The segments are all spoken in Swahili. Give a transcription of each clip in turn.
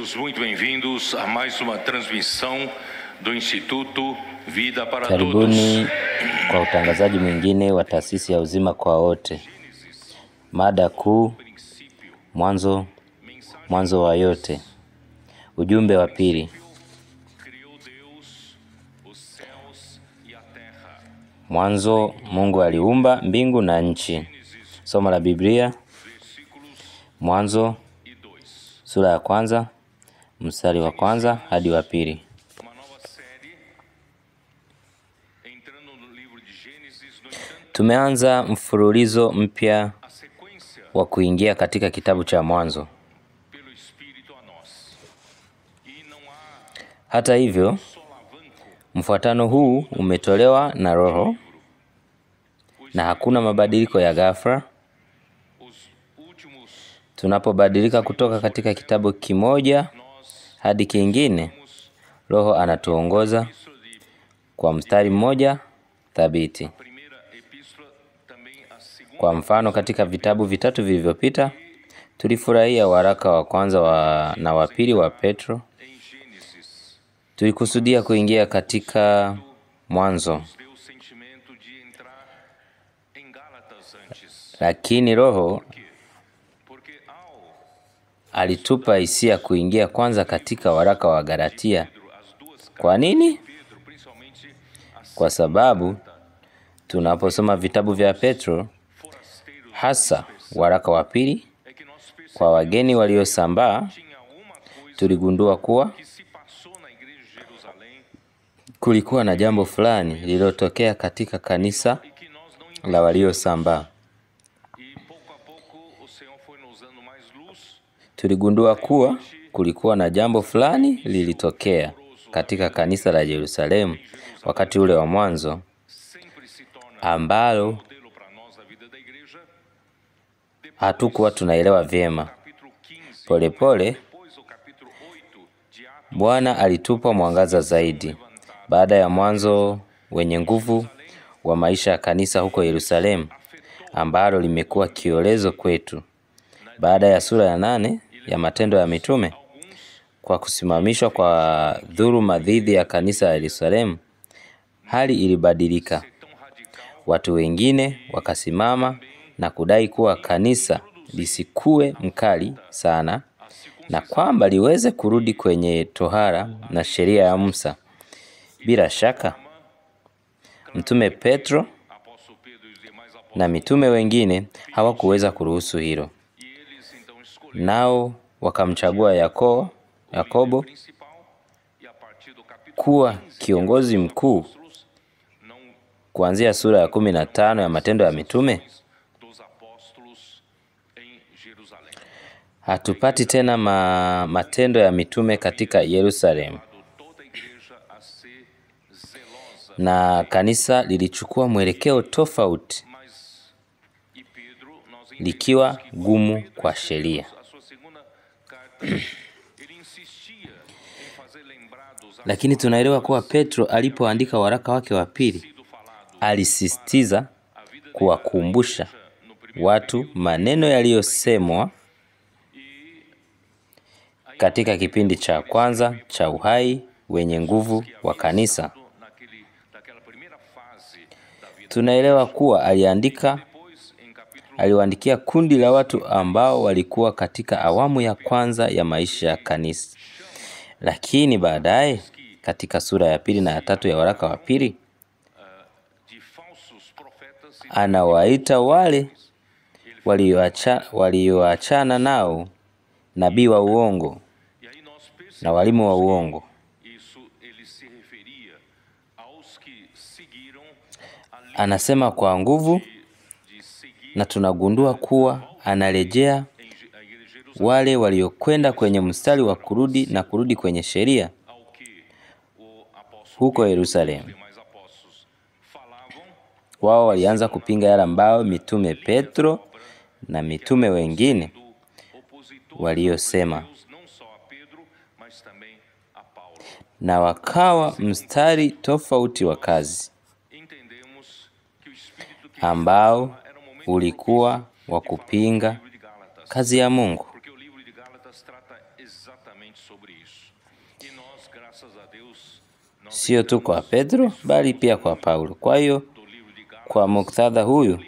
todos muito bem-vindos a mais uma transmissão do Instituto Vida para Todos. Karibuni kwa utangazaji mwingine wa taasisi ya uzima kwa wote. Mada kuu, mwanzo wa yote. Ujumbe wa pili. Mwanzo Mungu aliumba mbingu na nchi. Somo la Biblia, Mwanzo sura ya kwanza, mstari wa kwanza hadi wa pili. Tumeanza mfululizo mpya wa kuingia katika kitabu cha Mwanzo. Hata hivyo, mfuatano huu umetolewa na Roho na hakuna mabadiliko ya ghafla. Tunapobadilika kutoka katika kitabu kimoja hadi kingine, Roho anatuongoza kwa mstari mmoja thabiti. Kwa mfano, katika vitabu vitatu vilivyopita, tulifurahia waraka wa kwanza na wa pili wa Petro. Tulikusudia kuingia katika Mwanzo, lakini Roho alitupa hisia kuingia kwanza katika waraka wa Galatia. Kwa nini? Kwa sababu tunaposoma vitabu vya Petro, hasa waraka wa pili kwa wageni waliosambaa, tuligundua kuwa kulikuwa na jambo fulani lililotokea katika kanisa la waliosambaa. Tuligundua kuwa kulikuwa na jambo fulani lilitokea katika kanisa la Yerusalemu wakati ule wa mwanzo, ambalo hatukuwa tunaelewa vyema. Polepole Bwana alitupa mwangaza zaidi. Baada ya mwanzo wenye nguvu wa maisha ya kanisa huko Yerusalemu, ambalo limekuwa kiolezo kwetu, baada ya sura ya 8 ya Matendo ya Mitume, kwa kusimamishwa kwa dhuluma dhidi ya kanisa la Yerusalemu, hali ilibadilika. Watu wengine wakasimama na kudai kuwa kanisa lisikue mkali sana na kwamba liweze kurudi kwenye tohara na sheria ya Musa. Bila shaka, Mtume Petro na mitume wengine hawakuweza kuruhusu hilo. Nao wakamchagua Yakobo kuwa kiongozi mkuu. Kuanzia sura ya 15 ya Matendo ya Mitume, hatupati tena matendo ya mitume katika Yerusalemu, na kanisa lilichukua mwelekeo tofauti, likiwa gumu kwa sheria. Lakini tunaelewa kuwa Petro alipoandika waraka wake wa pili, alisisitiza kuwakumbusha watu maneno yaliyosemwa katika kipindi cha kwanza cha uhai wenye nguvu wa kanisa. Tunaelewa kuwa aliwaandikia kundi la watu ambao walikuwa katika awamu ya kwanza ya maisha ya kanisa. Lakini baadaye katika sura ya 2 na ya 3 ya waraka wa pili, anawaita wale walioachana nao nabii wa uongo na walimu wa uongo. Anasema kwa nguvu, na tunagundua kuwa analejea wale waliokwenda kwenye mstari wa kurudi kwenye sheria huko Yerusalemu. Wao walianza kupinga yale ambao mitume Petro na mitume wengine waliosema, na wakawa mstari tofauti wa kazi ambao ulikuwa wa kupinga kazi ya Mungu. sio tu kwa Petro bali pia kwa Paulo. Kwa hiyo kwa muktadha huyu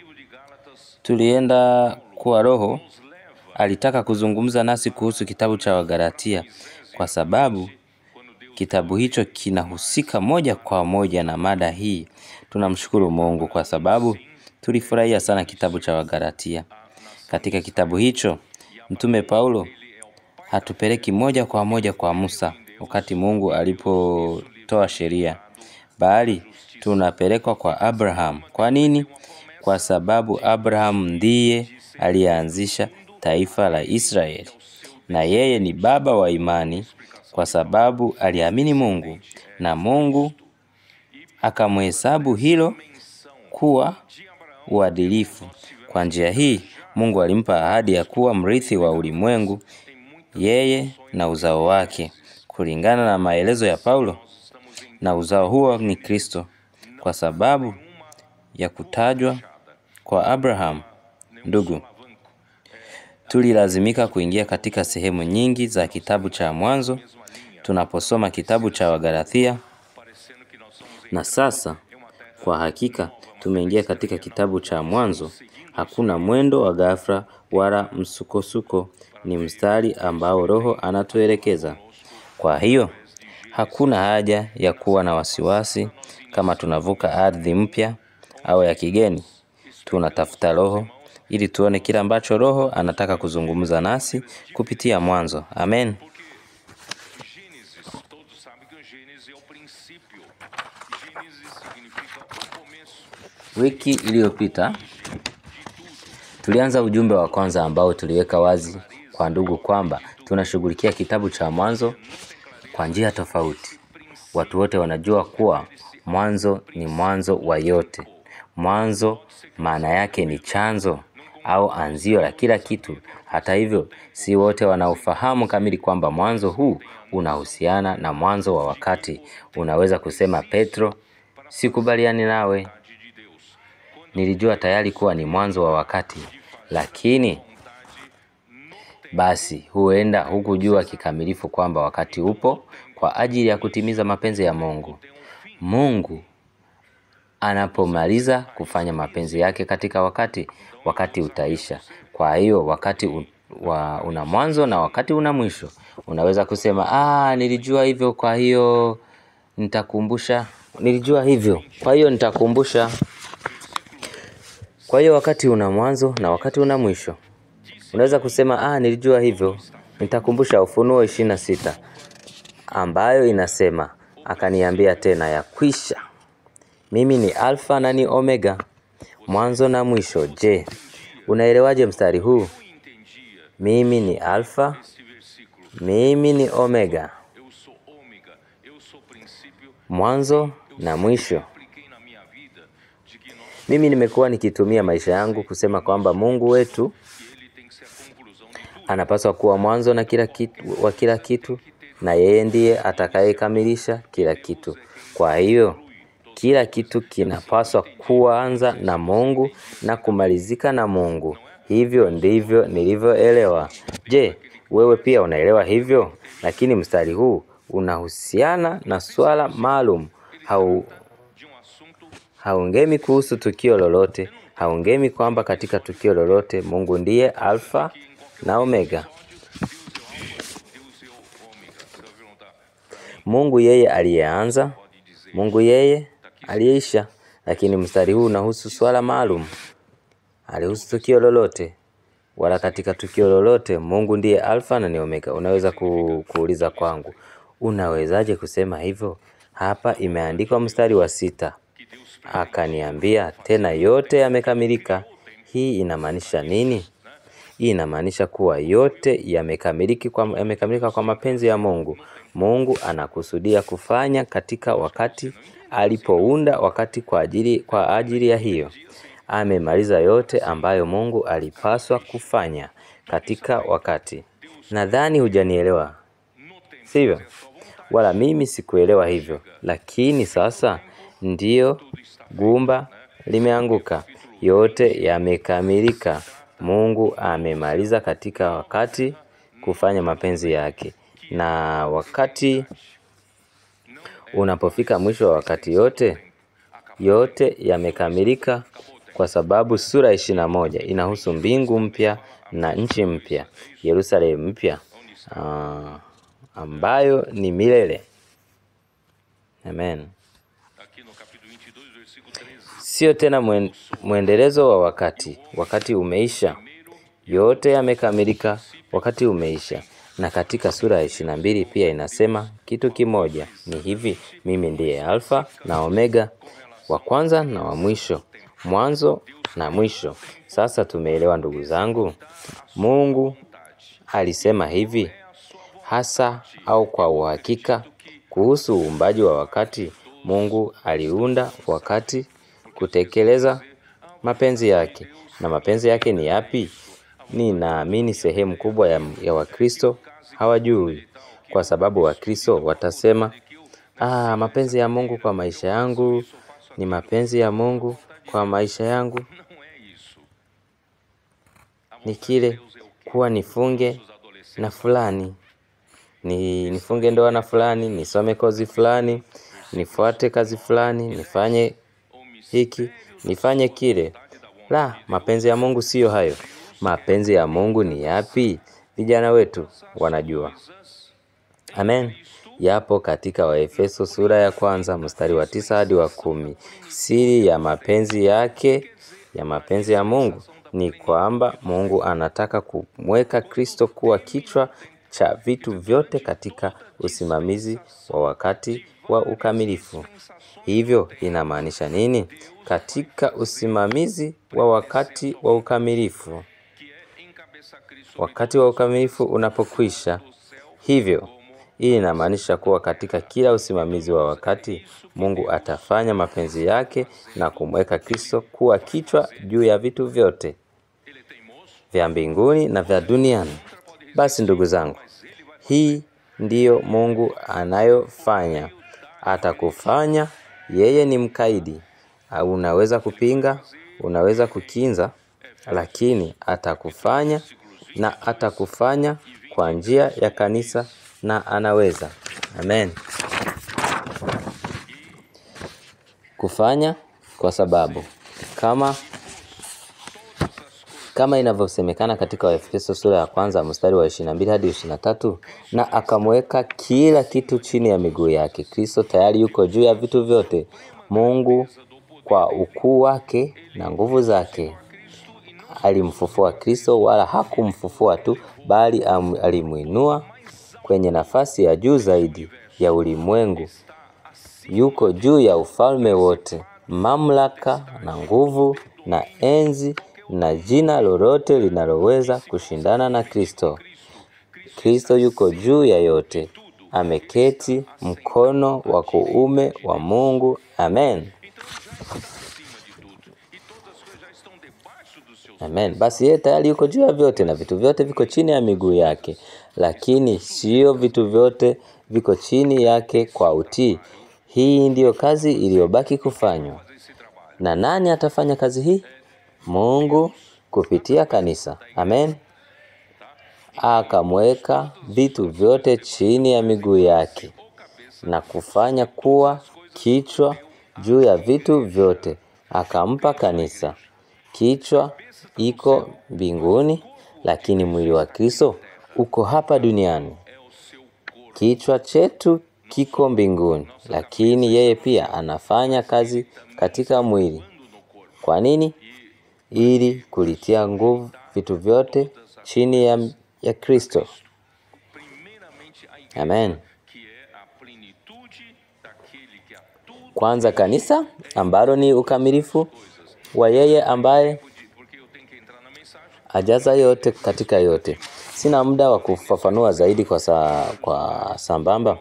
tulienda kwa Roho alitaka kuzungumza nasi kuhusu kitabu cha Wagalatia kwa sababu kitabu hicho kinahusika moja kwa moja na mada hii. Tunamshukuru Mungu kwa sababu tulifurahia sana kitabu cha Wagalatia. Katika kitabu hicho Mtume Paulo hatupeleki moja kwa moja kwa Musa wakati Mungu alipotoa sheria, bali tunapelekwa kwa Abraham. Kwa nini? Kwa sababu Abraham ndiye alianzisha taifa la Israeli, na yeye ni baba wa imani kwa sababu aliamini Mungu na Mungu akamhesabu hilo kuwa uadilifu. Kwa njia hii Mungu alimpa ahadi ya kuwa mrithi wa ulimwengu, yeye na uzao wake, kulingana na maelezo ya Paulo, na uzao huo ni Kristo. Kwa sababu ya kutajwa kwa Abraham, ndugu, tulilazimika kuingia katika sehemu nyingi za kitabu cha Mwanzo tunaposoma kitabu cha Wagalatia, na sasa kwa hakika tumeingia katika kitabu cha Mwanzo. Hakuna mwendo wa ghafla wala msukosuko, ni mstari ambao Roho anatuelekeza. Kwa hiyo hakuna haja ya kuwa na wasiwasi kama tunavuka ardhi mpya au ya kigeni. Tunatafuta Roho ili tuone kile ambacho Roho anataka kuzungumza nasi kupitia Mwanzo. Amen. Wiki iliyopita tulianza ujumbe wa kwanza ambao tuliweka wazi kwa ndugu kwamba tunashughulikia kitabu cha Mwanzo kwa njia tofauti. Watu wote wanajua kuwa mwanzo ni mwanzo wa yote. Mwanzo maana yake ni chanzo au anzio la kila kitu. Hata hivyo, si wote wanaofahamu kamili kwamba mwanzo huu unahusiana na mwanzo wa wakati. Unaweza kusema, Petro, sikubaliani nawe. Nilijua tayari kuwa ni mwanzo wa wakati, lakini basi huenda hukujua kikamilifu kwamba wakati upo kwa ajili ya kutimiza mapenzi ya Mungu. Mungu anapomaliza kufanya mapenzi yake katika wakati utaisha. Kwa hiyo wakati una mwanzo na wakati una mwisho. Unaweza kusema, nilijua hivyo, kwa hiyo nitakumbusha. Nilijua hivyo, kwa hiyo nitakumbusha. Kwa hiyo wakati una mwanzo na wakati una mwisho. Unaweza kusema, nilijua hivyo, nitakumbusha Ufunuo 26 ambayo inasema, akaniambia tena, yakwisha. Mimi ni Alfa na ni Omega, mwanzo na mwisho. Je, unaelewaje mstari huu? Mimi ni Alfa, mimi ni Omega, mwanzo na mwisho. Mimi nimekuwa nikitumia maisha yangu kusema kwamba Mungu wetu anapaswa kuwa mwanzo na kila kitu, na yeye ndiye atakayekamilisha kila kitu. Kwa hiyo kila kitu kinapaswa kuanza na Mungu na kumalizika na Mungu. Hivyo ndivyo nilivyoelewa. Je, wewe pia unaelewa hivyo? Lakini mstari huu unahusiana na swala maalum. Haungemi kuhusu tukio lolote. Haungemi kwamba katika tukio lolote Mungu ndiye Alfa na Omega. Mungu yeye aliyeanza, Mungu yeye aliyeisha. Lakini mstari huu unahusu swala maalum. Alihusu tukio lolote. Wala katika tukio lolote Mungu ndiye Alfa na ni Omega. Unaweza kuuliza kwangu, unawezaje kusema hivyo? Hapa imeandikwa mstari wa 6. Akaniambia tena, yote yamekamilika. Hii inamaanisha nini? Hii inamaanisha kuwa yote yamekamilika kwa mapenzi ya Mungu. Mungu anakusudia kufanya katika wakati alipounda wakati kwa ajili ya hiyo. Amemaliza yote ambayo Mungu alipaswa kufanya katika wakati. Nadhani hujanielewa, sivyo? Wala mimi sikuelewa hivyo. Lakini sasa ndio gumba limeanguka. Yote yamekamilika. Mungu amemaliza katika wakati kufanya mapenzi yake. Na wakati unapofika mwisho wa wakati, yote yamekamilika, kwa sababu sura 21 inahusu mbingu mpya na nchi mpya, Yerusalemu mpya, ambayo ni milele. Amen. Sio tena mwendelezo wa wakati umeisha. Yote yamekamilika, wakati umeisha. Na katika sura ya 22 pia inasema kitu kimoja, ni hivi: mimi ndiye Alfa na Omega, wa kwanza na wa mwisho, mwanzo na mwisho. Sasa tumeelewa ndugu zangu. Mungu alisema hivi hasa au kwa uhakika kuhusu uumbaji wa wakati. Mungu aliunda wakati kutekeleza mapenzi yake. Na mapenzi yake ni yapi? Ninaamini sehemu kubwa ya Wakristo hawajui, kwa sababu Wakristo watasema, mapenzi ya Mungu kwa maisha yangu ni mapenzi ya Mungu kwa maisha yangu ni kile kuwa nifunge na fulani, nifunge ndoa na fulani, nisome kozi fulani, nifuate kazi fulani, nifanye hiki, nifanye kile. La, mapenzi ya Mungu siyo hayo. Mapenzi ya Mungu ni yapi? Vijana wetu wanajua. Amen. Yapo katika Waefeso sura ya 1 mstari wa 9 hadi wa 10. Siri ya mapenzi yake, ya mapenzi ya Mungu, ni kwamba Mungu anataka kumweka Kristo kuwa kichwa cha vitu vyote katika usimamizi wa wakati wa ukamilifu. Hivyo inamaanisha nini? Katika usimamizi wa wakati wa ukamilifu, wakati wa ukamilifu unapokwisha. Hivyo hii inamaanisha kuwa katika kila usimamizi wa wakati, Mungu atafanya mapenzi yake na kumweka Kristo kuwa kichwa juu ya vitu vyote vya mbinguni na vya duniani. Basi ndugu zangu, hii ndiyo Mungu anayofanya. Atakufanya. Yeye ni mkaidi. Unaweza kupinga, unaweza kukinza, lakini atakufanya, na atakufanya kwa njia ya kanisa, na anaweza. Amen. Kufanya kwa sababu kama inavyosemekana katika Waefeso sura ya 1 mstari wa 22 hadi 23, na akamweka kila kitu chini ya miguu yake. Kristo tayari yuko juu ya vitu vyote. Mungu kwa ukuu wake na nguvu zake alimfufua Kristo, wala hakumfufua tu, bali alimuinua kwenye nafasi ya juu zaidi ya ulimwengu. Yuko juu ya ufalme wote, mamlaka na nguvu na enzi na jina lolote linaloweza kushindana na Kristo. Kristo yuko juu ya yote. Ameketi mkono wa kuume wa Mungu. Amen. Amen. Basi yeye tayari yuko juu ya vyote, na vitu vyote viko chini ya miguu yake. Lakini sio vitu vyote viko chini yake kwa utii. Hii ndiyo kazi iliyobaki kufanywa. Na nani atafanya kazi hii? Mungu kupitia kanisa. Amen. Akamweka vitu vyote chini ya miguu yake na kufanya kuwa kichwa juu ya vitu vyote. Akampa kanisa. Kichwa iko mbinguni, lakini mwili wa Kristo uko hapa duniani. Kichwa chetu kiko mbinguni, lakini yeye pia anafanya kazi katika mwili. Kwa nini? Ili kulitia nguvu vitu vyote chini ya Kristo. Amen. Kwanza kanisa, ambalo ni ukamilifu wa yeye ambaye ajaza yote katika yote. Sina muda wa kufafanua zaidi kwa sambamba.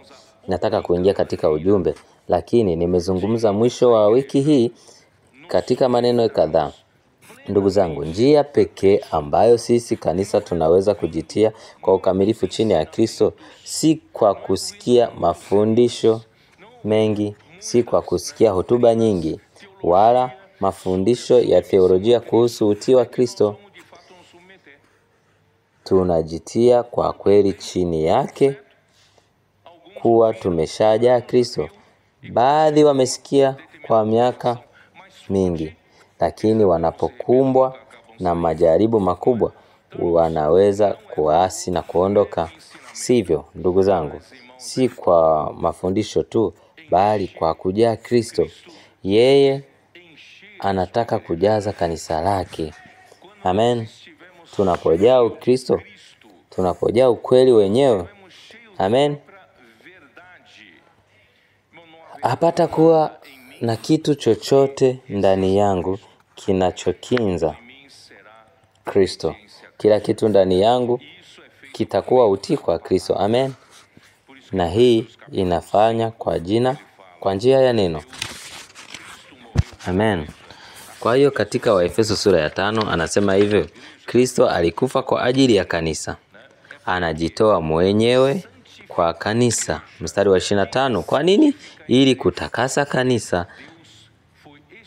Nataka kuingia katika ujumbe, lakini nimezungumza mwisho wa wiki hii katika maneno kadhaa. Ndugu zangu, njia pekee ambayo sisi kanisa tunaweza kujitia kwa ukamilifu chini ya Kristo, si kwa kusikia mafundisho mengi, si kwa kusikia hotuba nyingi, wala mafundisho ya theolojia kuhusu utii wa Kristo. Tunajitia kwa kweli chini yake kuwa tumeshajaa Kristo. Baadhi wamesikia kwa miaka mingi, lakini wanapokumbwa na majaribu makubwa wanaweza kuasi na kuondoka. Sivyo, ndugu zangu? Si kwa mafundisho tu, bali kwa kujaa Kristo. Yeye anataka kujaza kanisa lake. Amen. Tunapojaa Ukristo, tunapojaa ukweli wenyewe. Amen. Hapata kuwa na kitu chochote ndani yangu kinachokinza Kristo. Kila kitu ndani yangu kitakuwa utii kwa Kristo. Amen. Na hii inafanya kwa njia ya neno. Amen. Kwa hiyo katika Waefeso sura ya 5 anasema hivyo, Kristo alikufa kwa ajili ya kanisa. Anajitoa mwenyewe kwa kanisa. Mstari wa 25. Kwa nini? Ili kutakasa kanisa.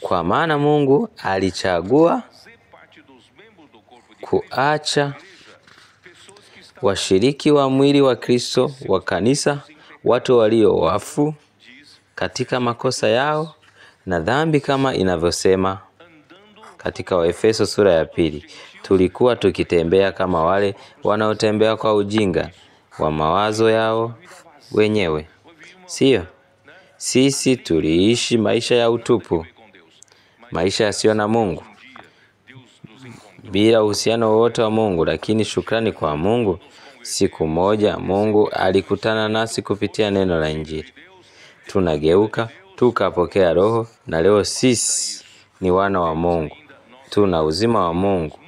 Kwa maana Mungu alichagua kuacha washiriki wa mwili wa Kristo wa kanisa, watu walio wafu katika makosa yao na dhambi, kama inavyosema katika Waefeso sura ya 2. Tulikuwa tukitembea kama wale wanaotembea kwa ujinga wa mawazo yao wenyewe. Sio? Sisi tuliishi maisha ya utupu, maisha yasiyo na Mungu, bila uhusiano wowote wa Mungu. Lakini shukrani kwa Mungu, siku moja Mungu alikutana nasi kupitia neno la Injili. Tunageuka, tukapokea Roho, na leo sisi ni wana wa Mungu. Tuna uzima wa Mungu.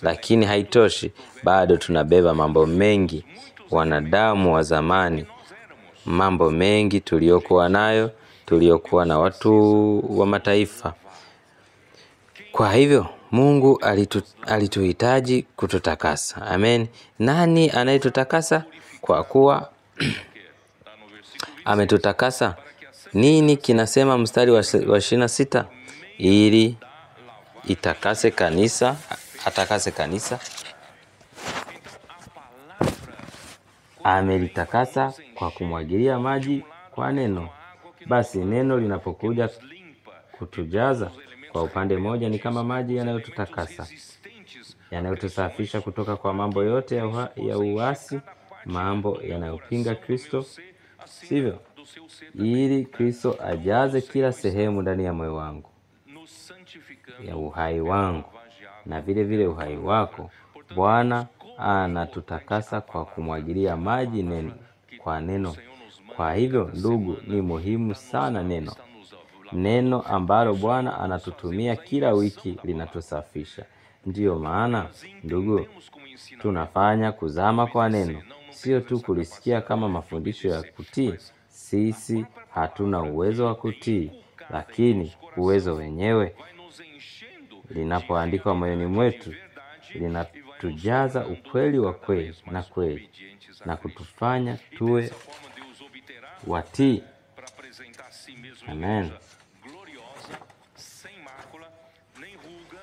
Lakini haitoshi, bado tunabeba mambo mengi, wanadamu wa zamani, mambo mengi tuliokuwa na watu wa mataifa. Kwa hivyo Mungu alituhitaji kututakasa. Amen. Nani anayetutakasa? Kwa kuwa ametutakasa. Nini kinasema mstari wa 26? Ili atakase kanisa. Amelitakasa kwa kumwagilia maji kwa neno. Basi neno linapokuja kutujaza, kwa upande mmoja ni kama maji yanayotutakasa, yanayotusafisha kutoka kwa mambo yote ya uasi, mambo yanayopinga Kristo. Sivyo? Ili Kristo ajaze kila sehemu ndani ya moyo wangu, ya uhai wangu, na vile vile uhai wako. Bwana anatutakasa kwa kumwagilia maji kwa neno. Kwa hivyo ndugu, ni muhimu sana neno ambalo Bwana anatutumia kila wiki linatusafisha. Ndiyo maana ndugu, tunafanya kuzama kwa neno, sio tu kulisikia kama mafundisho ya kutii. Sisi hatuna uwezo wa kutii, lakini uwezo wenyewe linapoandikwa moyoni mwetu linatujaza ukweli wa kweli na kutufanya tuwe watii. Amen.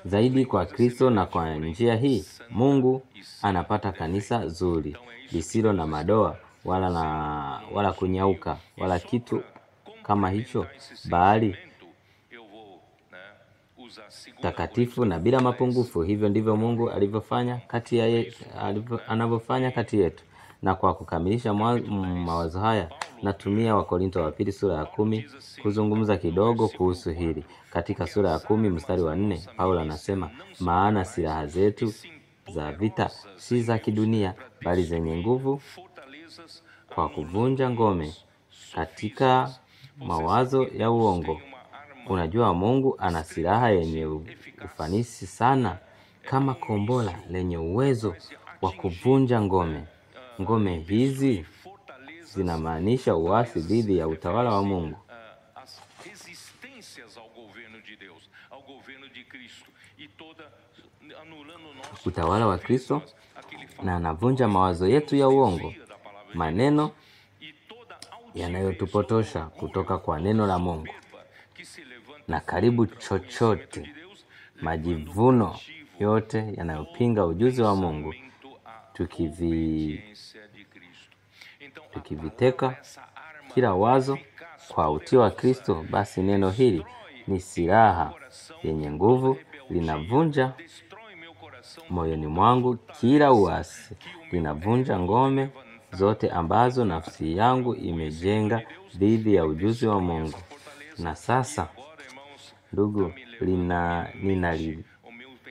Zaidi kwa Kristo, na kwa njia hii Mungu anapata kanisa zuri, lisilo na madoa wala kunyauka wala kitu kama hicho, bali takatifu na bila mapungufu. Hivyo ndivyo Mungu anavyofanya kati yetu. Na kwa kukamilisha mawazo haya, natumia Wakorintho wa pili sura ya 10 kuzungumza kidogo kuhusu hili. Katika sura ya 10 mstari wa 4, Paulo anasema, maana silaha zetu za vita si za kidunia, bali zenye nguvu kwa kuvunja ngome katika mawazo ya uongo. Unajua, Mungu ana silaha yenye ufanisi sana, kama kombora lenye uwezo wa kuvunja ngome. Ngome hizi zinamaanisha uasi dhidi ya utawala wa Mungu. Utawala wa Kristo, na anavunja mawazo yetu ya uongo, maneno yanayotupotosha kutoka kwa neno la Mungu, na karibu chochote, majivuno yote yanayopinga ujuzi wa Mungu, tukiviteka kila wazo kwa utii wa Kristo, basi neno hili ni silaha yenye nguvu, linavunja moyoni mwangu kila uasi, linavunja ngome zote ambazo nafsi yangu imejenga dhidi ya ujuzi wa Mungu. Na sasa ndugu,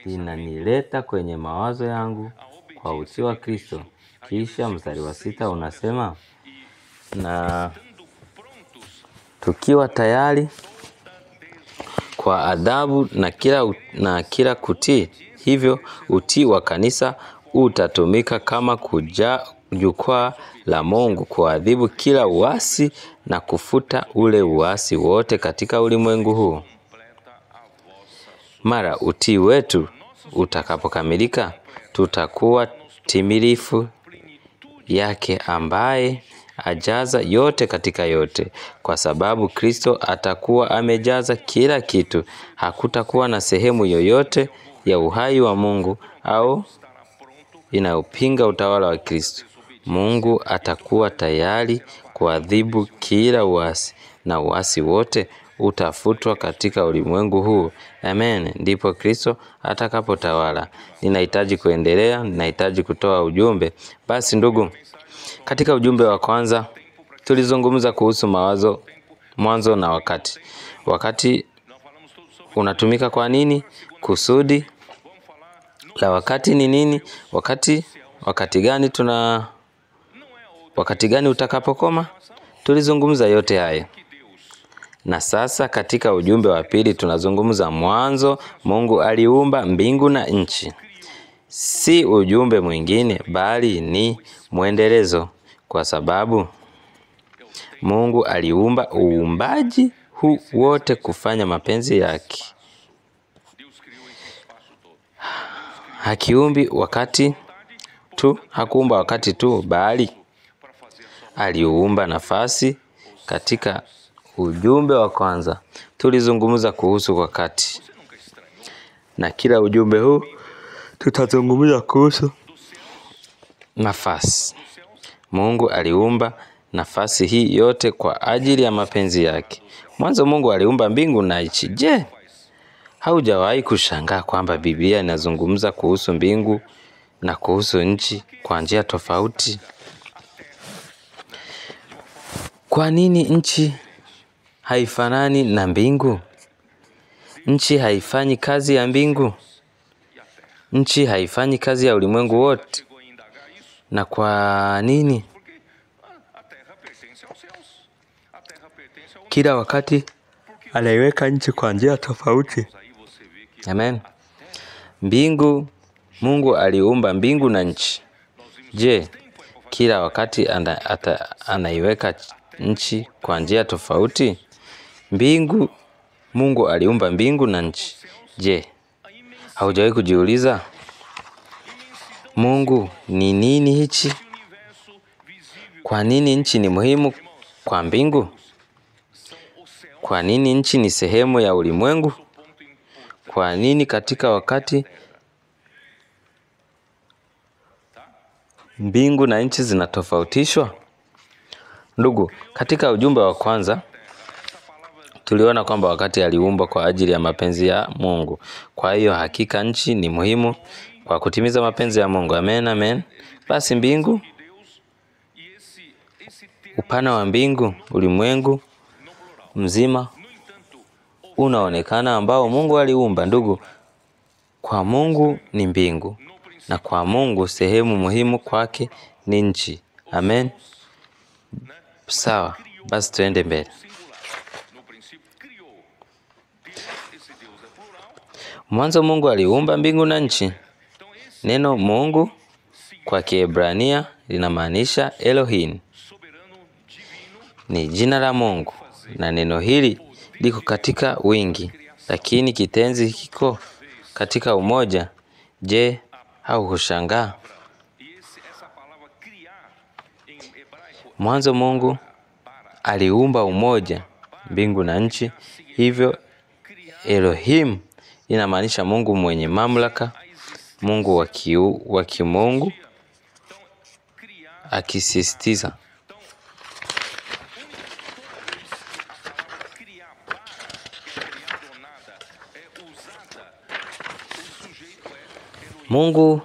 linanileta kwenye mawazo yangu kwa utii wa Kristo. Kisha mstari wa 6 unasema, na tukiwa tayari kwa adhabu na kila kutii, hivyo utii wa kanisa utatumika kama jukwaa la Mungu kuadhibu kila uasi na kufuta ule uasi wote katika ulimwengu huu. Mara utii wetu utakapokamilika, tutakuwa timilifu yake, ambaye ajaza yote katika yote. Kwa sababu Kristo atakuwa amejaza kila kitu, hakutakuwa na sehemu yoyote ya uhai wa Mungu au inayopinga utawala wa Kristo. Mungu atakuwa tayari kuadhibu kila uasi, na uasi wote utafutwa katika ulimwengu huu. Amen. Ndipo Kristo atakapotawala. Ninahitaji kuendelea, ninahitaji kutoa ujumbe. Basi ndugu, katika ujumbe wa kwanza tulizungumza kuhusu mwanzo na wakati. Wakati unatumika kwa nini? Kusudi la wakati ni nini? Wakati gani utakapokoma? Tulizungumza yote haya. Na sasa katika ujumbe wa pili tunazungumza mwanzo. Mungu aliumba mbingu na nchi. Si ujumbe mwingine, bali ni mwendelezo, kwa sababu Mungu aliumba uumbaji huu wote kufanya mapenzi yake. Hakuumba wakati tu, bali aliumba nafasi. Katika ujumbe wa kwanza tulizungumza kuhusu wakati, na kila ujumbe huu tutazungumza kuhusu nafasi. Mungu aliumba nafasi hii yote kwa ajili ya mapenzi yake. Mwanzo Mungu aliumba mbingu na nchi. Je, haujawahi kushangaa kwamba Biblia inazungumza kuhusu mbingu na kuhusu nchi kwa njia tofauti? Kwa nini nchi haifanani na mbingu? Nchi haifanyi kazi ya mbingu. Nchi haifanyi kazi ya ulimwengu wote. Na kwa nini? Kila wakati anaiweka nchi kwa njia tofauti. Amen. Mungu aliumba mbingu na nchi. Je, kila wakati anaiweka nchi kwa njia tofauti? Mungu aliumba mbingu na nchi. Je, haujawahi kujiuliza Mungu ni nini hichi? Kwa nini nchi ni muhimu kwa mbingu? Kwa nini nchi ni sehemu ya ulimwengu? Kwa nini katika wakati mbingu na nchi zinatofautishwa? Ndugu, katika ujumbe wa kwanza tuliona kwamba wakati aliumbwa kwa ajili ya mapenzi ya Mungu. Kwa hiyo hakika nchi ni muhimu kwa kutimiza mapenzi ya Mungu. Amen, amen. Basi mbingu, upana wa mbingu, ulimwengu mzima unaonekana ambao Mungu aliumba. Ndugu, kwa Mungu ni mbingu, na kwa Mungu sehemu muhimu kwake ni nchi. Amen. Sawa, basi tuende mbele. Mwanzo Mungu aliumba mbingu na nchi. Neno Mungu kwa Kiebrania linamaanisha Elohim. Ni jina la Mungu, na neno hili liko katika wingi, lakini kitenzi kiko katika umoja. Je, haukushangaa? Mwanzo Mungu aliumba umoja, mbingu na nchi. Hivyo Elohim inamaanisha Mungu mwenye mamlaka, Mungu wa kimungu, akisisitiza Mungu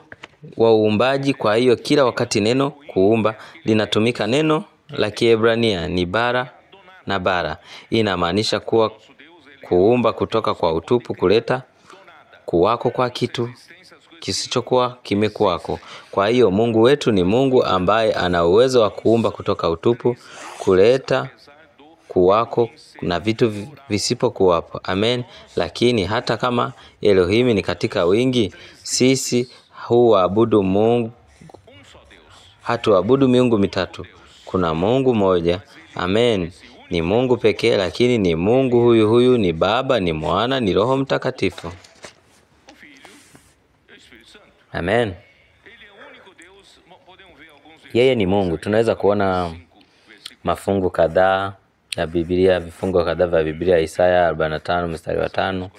wa uumbaji. Kwa hiyo kila wakati neno kuumba linatumika, neno la Kiebrania ni bara na bara. Inamaanisha kuwa kuumba kutoka kwa utupu, kuleta kuwako kwa kitu kisichokuwa kimekuwako. Kwa hiyo Mungu wetu ni Mungu ambaye ana uwezo wa kuumba kutoka utupu, kuleta kuwako na vitu visipokuwapo. Amen. Lakini hata kama Elohim ni katika wingi, sisi huabudu Mungu, hatuabudu miungu mitatu. Kuna Mungu moja. Amen. Ni Mungu pekee, lakini ni Mungu huyu ni Baba, ni Mwana, ni Roho Mtakatifu. Amen. Yeye ni Mungu. Tunaweza kuona mafungu kadhaa ya Biblia, vifungu kadhaa vya Biblia. Isaya 45 mstari wa 5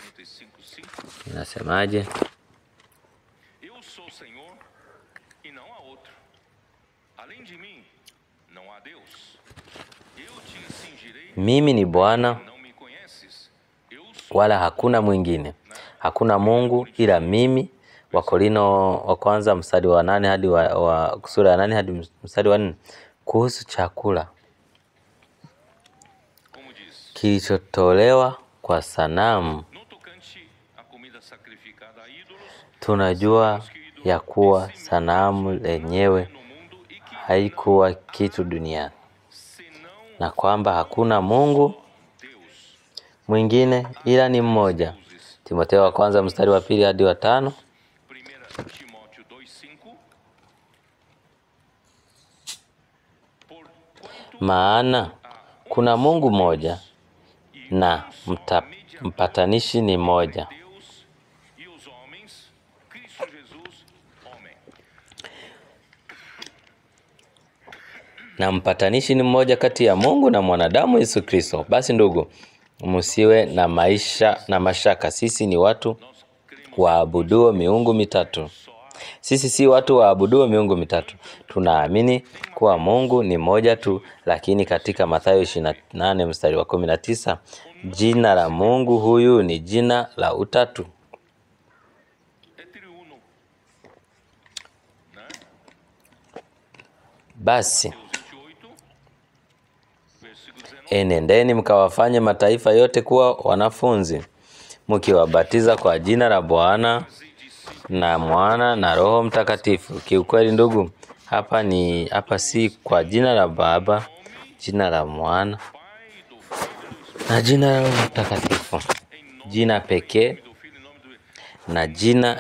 inasemaje? Mimi ni Bwana wala hakuna mwingine, hakuna Mungu ila mimi. Wakorino wa kwanza mstari wa 8 hadi wa sura ya 8 hadi mstari wa 4. Kuhusu chakula kilichotolewa kwa sanamu, tunajua ya kuwa sanamu lenyewe haikuwa kitu duniani, na kwamba hakuna Mungu mwingine ila ni mmoja. Timotheo wa kwanza mstari wa 2 hadi wa 5. Maana kuna Mungu mmoja na mpatanishi ni mmoja, na mpatanishi ni mmoja kati ya Mungu na mwanadamu Yesu Kristo. Basi ndugu, msiwe na mashaka. Sisi ni watu waabuduo miungu mitatu. Sisi si watu waabuduo miungu mitatu. Tunaamini kuwa Mungu ni moja tu, lakini katika Mathayo 28 mstari wa 19, jina la Mungu huyu ni jina la utatu. Basi enendeni mkawafanye mataifa yote kuwa wanafunzi, mkiwabatiza kwa jina la Bwana na Mwana na Roho Mtakatifu. Kiukweli ndugu, hapa si kwa jina la Baba, jina la Mwana na jina la Roho Mtakatifu, jina pekee, na jina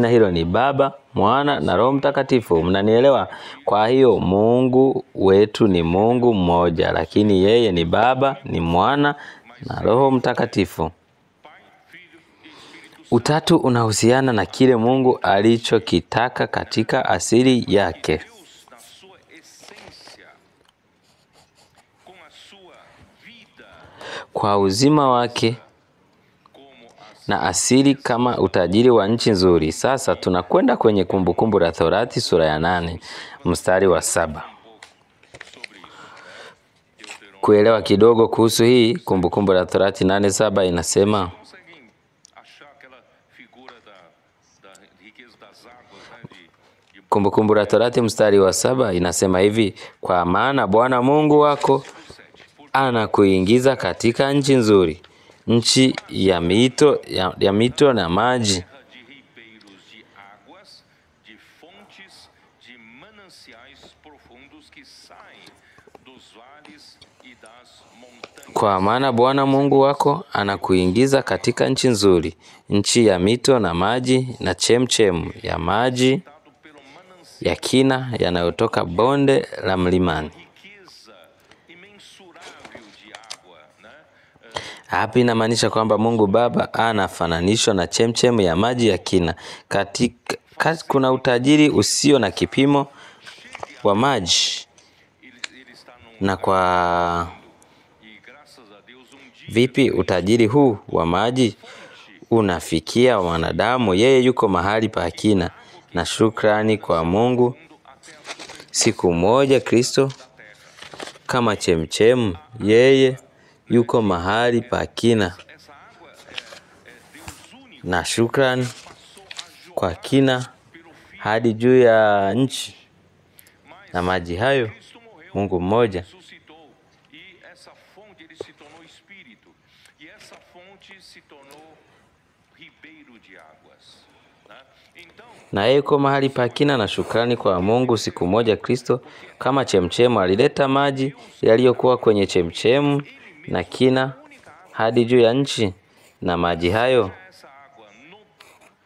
hilo ni Baba, Mwana na Roho Mtakatifu. Mnanielewa? Kwa hiyo Mungu wetu ni Mungu mmoja, lakini yeye ni Baba, ni Mwana na Roho Mtakatifu. Utatu unahusiana na kile Mungu alichokitaka katika asili yake. Kwa uzima wake na asili kama utajiri wa nchi nzuri. Sasa tunakwenda kwenye Kumbukumbu la Torati sura ya 8 mstari wa 7. Kuelewa kidogo kuhusu hii, Kumbukumbu la Torati 8:7 inasema, Kumbukumbu la Torati mstari wa 7 inasema hivi: kwa maana Bwana Mungu wako anakuingiza katika nchi nzuri, nchi ya mito na maji, kwa maana Bwana Mungu wako anakuingiza katika nchi nzuri, nchi ya mito na maji na chemchem ya maji ya kina yanayotoka bonde la mlimani. Hapa inamaanisha kwamba Mungu Baba anafananishwa na chemchem ya maji ya kina. Kuna utajiri usio na kipimo wa maji. Na kwa vipi utajiri huu wa maji unafikia wanadamu? Yeye yuko mahali pa kina, na shukrani kwa Mungu. Siku moja Kristo kama chemchem, yeye yuko mahali pa kina, na shukrani kwa kina hadi juu ya nchi, na maji hayo Mungu mmoja. Na yuko mahali pa kina na shukrani kwa Mungu. Siku moja Kristo kama chemchemu alileta maji yaliyokuwa kwenye chemchemu na kina hadi juu ya nchi, na maji hayo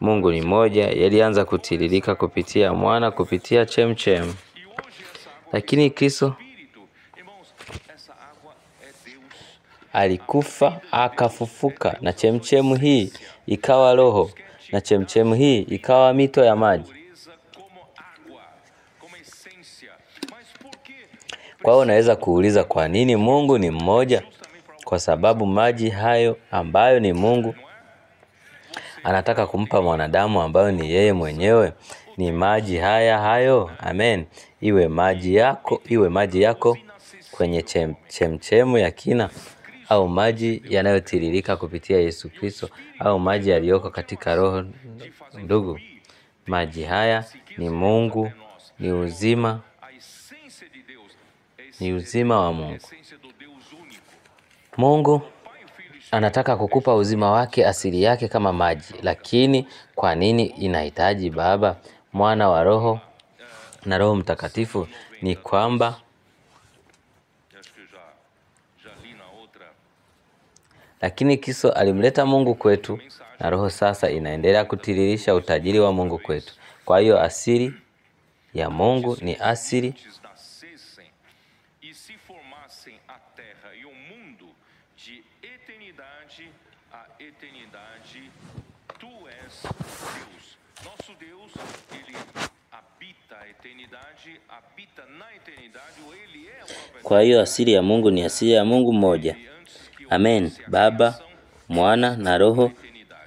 Mungu ni moja yalianza kutiririka kupitia mwana, kupitia chemchemu. Lakini Kristo alikufa akafufuka, na chemchemu hii ikawa roho, na chemchemu hii ikawa mito ya maji. Kwa hiyo unaweza kuuliza kwa nini Mungu ni mmoja? Kwa sababu maji hayo ambayo ni Mungu anataka kumpa mwanadamu ambayo ni yeye mwenyewe, ni maji haya hayo. Amen. Iwe maji yako kwenye chemchemu ya kina, au maji yanayotiririka kupitia Yesu Kristo, au maji yaliyoko katika roho. Ndugu, maji haya ni Mungu, ni uzima, ni uzima wa Mungu. Mungu anataka kukupa uzima wake, asili yake kama maji. Lakini kwa nini inahitaji Baba, Mwana wa Roho na Roho Mtakatifu? Ni kwamba lakini Kristo alimleta Mungu kwetu, na Roho sasa inaendelea kutiririsha utajiri wa Mungu kwetu. Kwa hiyo asili ya Mungu ni asili Kwa hiyo asili ya Mungu ni asili ya Mungu mmoja. Amen. Baba, Mwana na Roho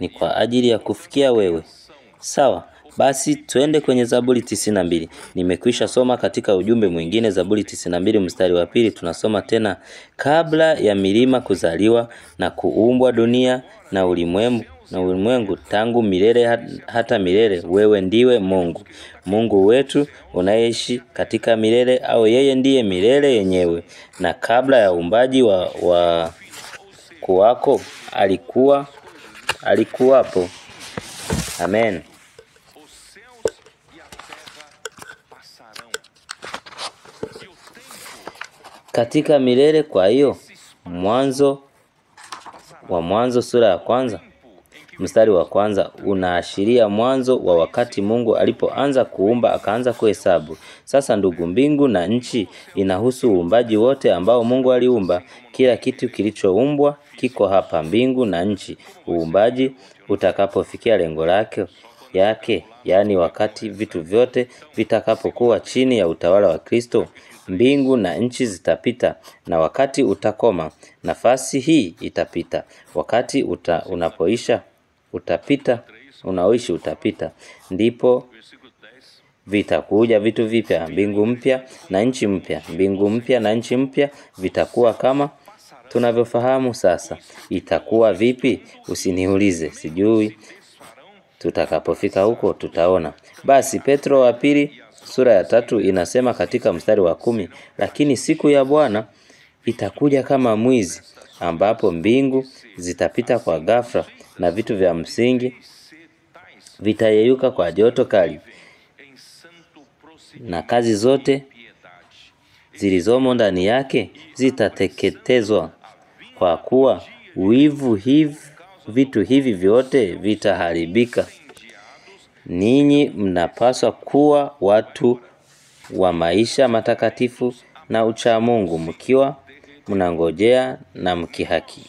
ni kwa ajili ya kufikia wewe. Sawa. Basi twende kwenye Zaburi 92. Nimekwisha soma katika ujumbe mwingine Zaburi 92 mstari wa 2. Tunasoma tena: kabla ya milima kuzaliwa na kuumbwa dunia na ulimwengu, tangu milele hata milele, wewe ndiwe Mungu. Mungu wetu unaishi katika milele, au yeye ndiye milele yenyewe. Na kabla ya uumbaji wa kuwako alikuwapo. Amen. Katika milele. Kwa hiyo Mwanzo sura ya 1 mstari wa 1 unaashiria mwanzo wa wakati Mungu alipoanza kuumba, akaanza kuhesabu. Sasa ndugu, mbingu na nchi inahusu uumbaji wote ambao Mungu aliumba. Kila kitu kilichoumbwa kiko hapa, mbingu na nchi. Uumbaji utakapofikia lengo yake, yaani wakati vitu vyote vitakapokuwa chini ya utawala wa Kristo, mbingu na nchi zitapita, na wakati utakoma, nafasi hii itapita. Wakati unapoisha utapita, unaoishi utapita. Ndipo vitakuja vitu vipya, mbingu mpya na nchi mpya. Mbingu mpya na nchi mpya vitakuwa kama tunavyofahamu sasa. Itakuwa vipi? Usiniulize, sijui. Tutakapofika huko tutaona. Basi Petro wa pili sura ya 3 inasema katika mstari wa 10, lakini siku ya Bwana itakuja kama mwizi, ambapo mbingu zitapita kwa ghafla na vitu vya msingi vitayeyuka kwa joto kali, na kazi zote zilizomo ndani yake zitateketezwa. Kwa kuwa vitu hivi vyote vitaharibika. Ninyi mnapaswa kuwa watu wa maisha matakatifu na ucha Mungu, mkiwa mnangojea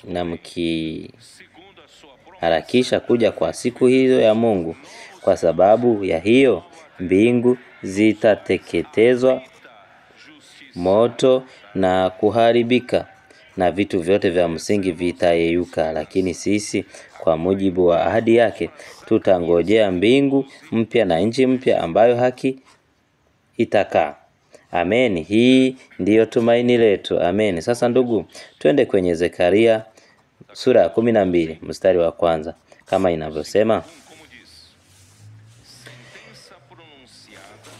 na mkiharakisha kuja kwa siku hiyo ya Mungu. Kwa sababu ya hiyo, mbingu zitateketezwa moto na kuharibika, na vitu vyote vya msingi vitayeyuka. Lakini sisi kwa mujibu wa ahadi yake tutangojea mbingu mpya na nchi mpya ambayo haki itakaa. Amen. Hii ndiyo tumaini letu. Amen. Sasa ndugu, twende kwenye Zekaria sura ya 12 mstari wa 1 kama inavyosema: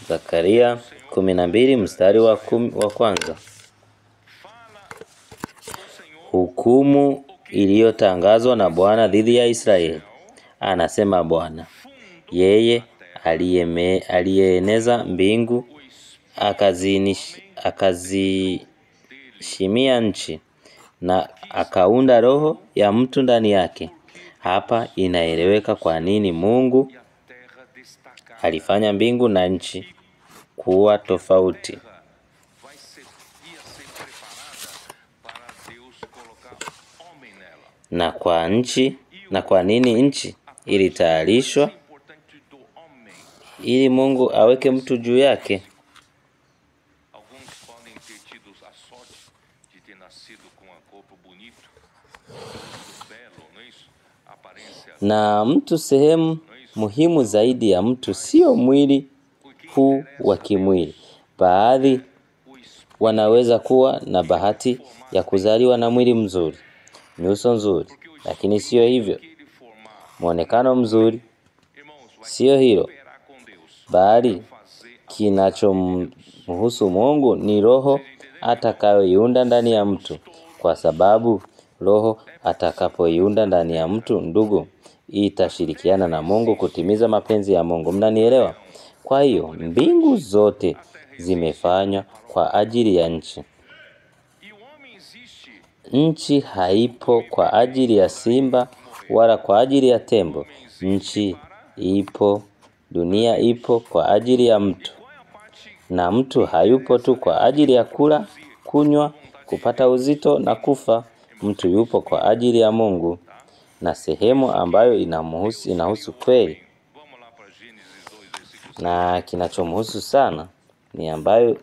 Zakaria 12 mstari wa kwanza. Hukumu iliyotangazwa na Bwana dhidi ya Israeli. Anasema Bwana, yeye aliyeeneza mbingu akazishimia nchi na akaunda roho ya mtu ndani yake. Hapa inaeleweka kwa nini Mungu alifanya mbingu na nchi kuwa tofauti. Na kwa nini nchi ilitayarishwa ili Mungu aweke mtu juu yake. Na mtu, sehemu muhimu zaidi ya mtu sio mwili huu wa kimwili. Baadhi wanaweza kuwa na bahati ya kuzaliwa na mwili mzuri, nyuso nzuri, lakini sio hivyo. Muonekano mzuri sio hilo, bali kinachomhusu Mungu ni roho atakayoiunda ndani ya mtu, kwa sababu roho atakapoiunda ndani ya mtu, ndugu, itashirikiana na Mungu kutimiza mapenzi ya Mungu. Mnanielewa? Kwa hiyo mbingu zote zimefanywa kwa ajili ya nchi. Nchi haipo kwa ajili ya simba wala kwa ajili ya tembo. Nchi ipo, dunia ipo kwa ajili ya mtu. Na mtu hayupo tu kwa ajili ya kula, kunywa, kupata uzito na kufa. Mtu yupo kwa ajili ya Mungu, na sehemu ambayo inahusu kweli na kinachomhusu sana ni ambayo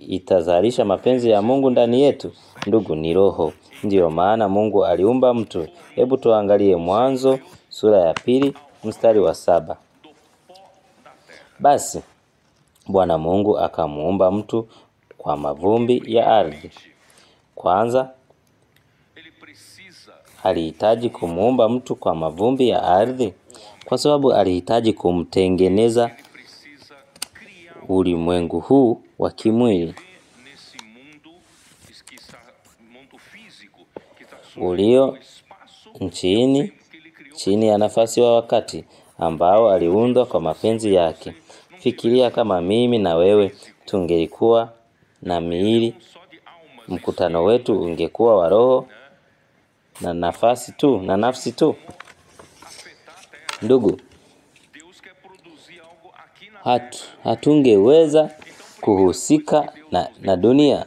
itazalisha mapenzi ya Mungu ndani yetu, ndugu, ni roho. Ndiyo maana Mungu aliumba mtu. Hebu tuangalie Mwanzo sura ya 2 mstari wa 7. Basi Bwana Mungu akamuumba mtu kwa mavumbi ya ardhi. Kwanza alihitaji kumuumba mtu kwa mavumbi ya ardhi kwa sababu alihitaji kumtengeneza ulimwengu huu wa kimwili ulio chini ya nafasi wa wakati ambao aliundwa kwa mapenzi yake. Fikiria kama mimi na wewe tungelikuwa na miili, mkutano wetu ungekuwa wa roho na nafsi tu. Ndugu, hatungeweza kuhusika na dunia.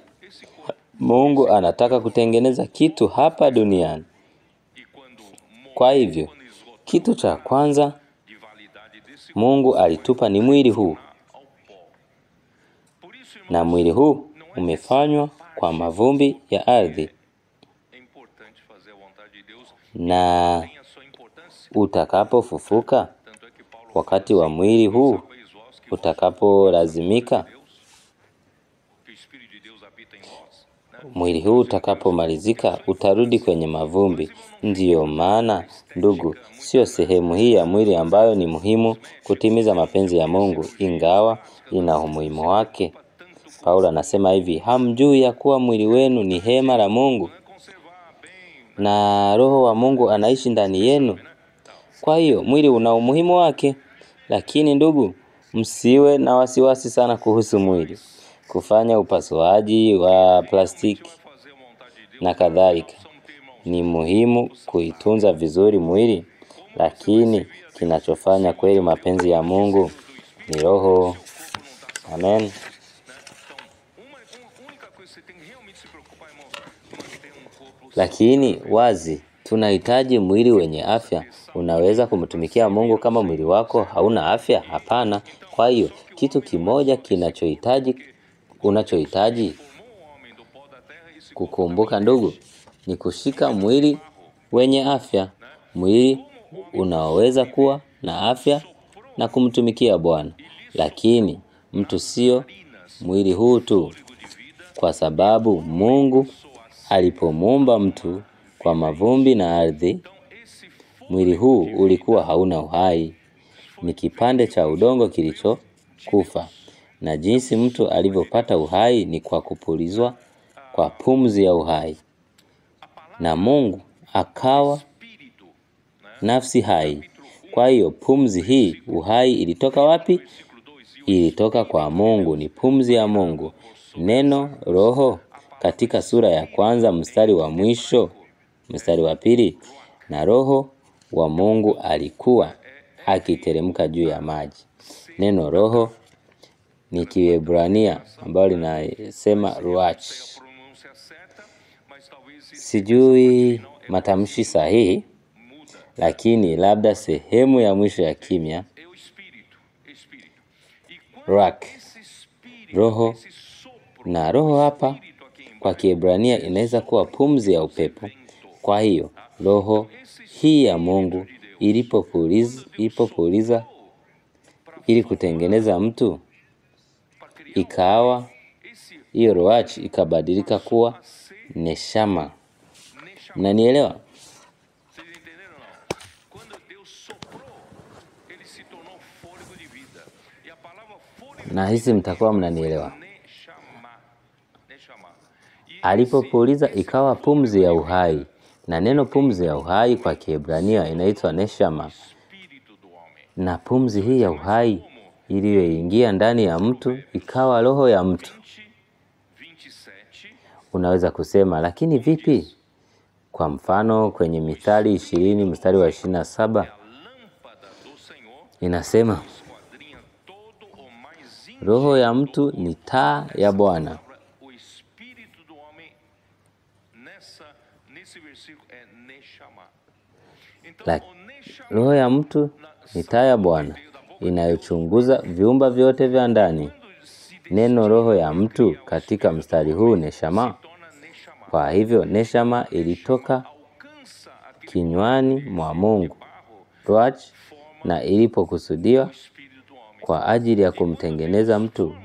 Mungu anataka kutengeneza kitu hapa duniani. Kwa hivyo, kitu cha kwanza Mungu alitupa ni mwili huu. Na mwili huu umefanywa kwa mavumbi ya ardhi. Na utakapofufuka, wakati wa mwili huu utakapolazimika, mwili huu utakapomalizika, utarudi kwenye mavumbi. Ndiyo maana, ndugu, sio sehemu hii ya mwili ambayo ni muhimu kutimiza mapenzi ya Mungu, ingawa ina umuhimu wake. Paulo anasema hivi, hamjui ya kuwa mwili wenu ni hema la Mungu na Roho wa Mungu anaishi ndani yenu? Kwa hiyo mwili una umuhimu wake, lakini ndugu, msiwe na wasiwasi sana kuhusu mwili. Kufanya upasuaji wa plastiki na kadhalika ni muhimu kuitunza vizuri mwili, lakini kinachofanya kweli mapenzi ya Mungu ni roho. Amen. Lakini wazi, tunahitaji mwili wenye afya. Unaweza kumtumikia Mungu kama mwili wako hauna afya? Hapana. Kwa hiyo, kitu kimoja unachohitaji kukumbuka, ndugu, ni kushika mwili wenye afya. Mwili unaoweza kuwa na afya na kumtumikia Bwana. Lakini mtu sio mwili huu tu, kwa sababu Mungu alipomuumba mtu kwa mavumbi na ardhi, mwili huu ulikuwa hauna uhai. ni kipande cha udongo kilichokufa, na jinsi mtu alivyopata uhai ni kwa kupulizwa kwa pumzi ya uhai, na Mungu akawa nafsi hai. Kwa hiyo pumzi hii uhai ilitoka wapi? Ilitoka kwa Mungu, ni pumzi ya Mungu. Neno roho katika sura ya kwanza mstari wa mwisho, mstari wa pili, na roho wa Mungu alikuwa akiteremka juu ya maji. Neno roho ni Kiebrania ambalo linasema ruach. Sijui matamshi sahihi, lakini labda sehemu ya mwisho ya kimya, ruach, roho. Na roho hapa kwa Kiebrania inaweza kuwa pumzi ya upepo. Kwa hiyo roho hii ya Mungu ilipopuliza ili kutengeneza mtu, ikawa hiyo ruach ikabadilika kuwa neshama. Mnanielewa? Na hisi mtakuwa mnanielewa. Alipopuliza ikawa pumzi ya uhai, na neno pumzi ya uhai kwa Kiebrania inaitwa neshama. Na pumzi hii ya uhai iliyoingia ndani ya mtu ikawa roho ya mtu. Unaweza kusema, lakini vipi? Kwa mfano kwenye Mithali 20 mstari wa 27 inasema, roho ya mtu ni taa ya Bwana. Roho ya mtu ni taa ya Bwana inayochunguza viumba vyote vya ndani. Neno roho ya mtu katika mstari huu neshama. Kwa hivyo neshama ilitoka kinywani mwa Mungu, ruach, na ilipokusudiwa kwa ajili ya kumtengeneza mtu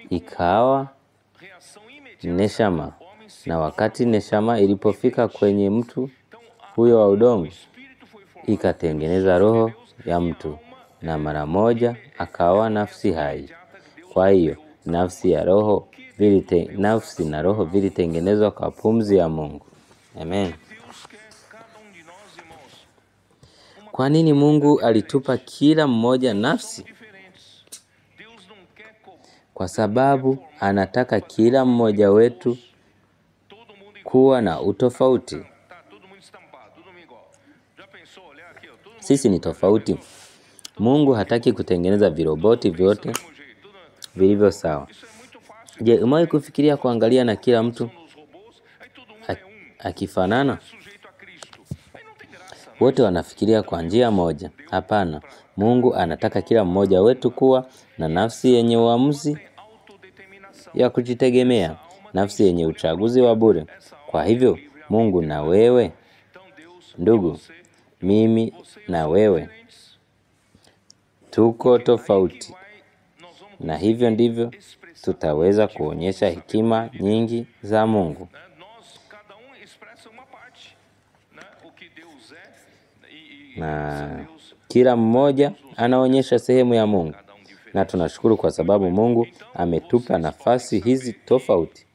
ikawa neshama. Na wakati neshama ilipofika kwenye mtu huyo wa udongo, ikatengeneza roho ya mtu, na mara moja akawa nafsi hai. Kwa hiyo nafsi na roho vilitengenezwa kwa pumzi ya Mungu. Amen. Kwa nini Mungu alitupa kila mmoja nafsi? Kwa sababu anataka kila mmoja wetu kuwa na utofauti. Sisi ni tofauti. Mungu hataki kutengeneza viroboti vyote vilivyo sawa. Je, umewahi kufikiria kuangalia na kila mtu akifanana? Wote wanafikiria kwa njia moja. Hapana, Mungu anataka kila mmoja wetu kuwa na nafsi yenye uamuzi ya kujitegemea, nafsi yenye uchaguzi wa bure. Kwa hivyo, Mungu na wewe, ndugu, mimi na wewe, tuko tofauti. Na hivyo ndivyo tutaweza kuonyesha hekima nyingi za Mungu. Na kila mmoja anaonyesha sehemu ya Mungu. Na tunashukuru kwa sababu Mungu ametupa nafasi hizi tofauti.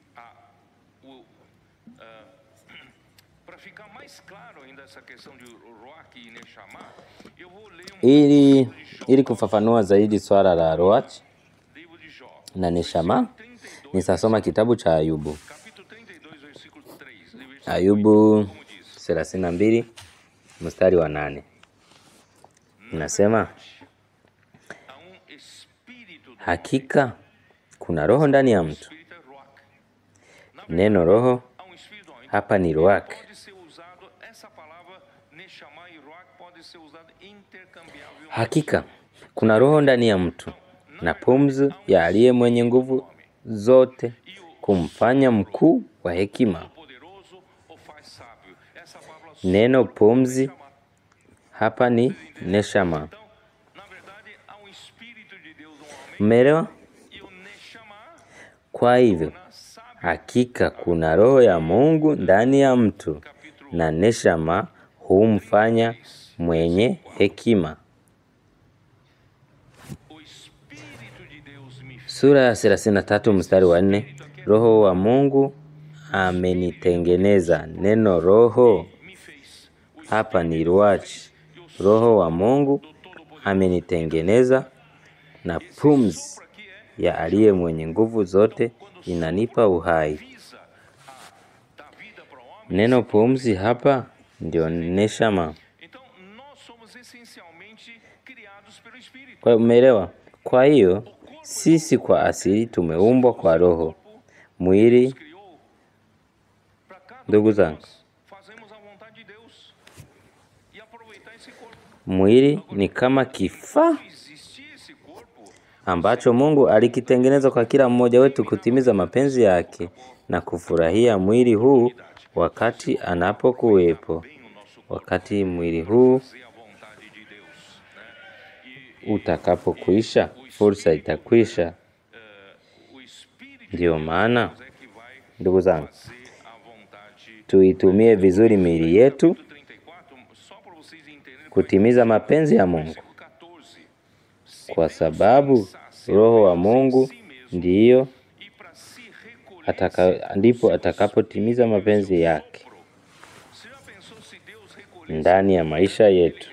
Ili kufafanua zaidi swala la ruach na neshama, nitasoma kitabu cha Ayubu. Ayubu 32 mstari wa 8. Inasema, hakika kuna roho ndani ya mtu. Neno roho hapa ni ruach. Hakika kuna roho ndani ya mtu, na pumzi ya aliye mwenye nguvu zote kumfanya mkuu wa hekima. Neno pumzi hapa ni neshama. Umeelewa? Kwa hivyo, hakika kuna roho ya Mungu ndani ya mtu, na neshama humfanya mwenye hekima. Sura ya 33 mstari wa 4, Roho wa Mungu amenitengeneza. Neno roho hapa ni ruach. Roho wa Mungu amenitengeneza, na pumzi ya aliye mwenye nguvu zote inanipa uhai. Neno pumzi hapa ndio neshama. Kwa umeelewa? Kwa hiyo sisi kwa asili tumeumbwa kwa roho, mwili. Ndugu zangu, mwili ni kama kifaa ambacho Mungu alikitengeneza kwa kila mmoja wetu kutimiza mapenzi yake na kufurahia mwili huu wakati anapokuwepo. Wakati mwili huu utakapokuisha, fursa itakwisha. Ndio maana ndugu zangu, tuitumie vizuri miili yetu kutimiza mapenzi ya Mungu, kwa sababu Roho wa Mungu ndipo atakapotimiza mapenzi yake ndani ya maisha yetu.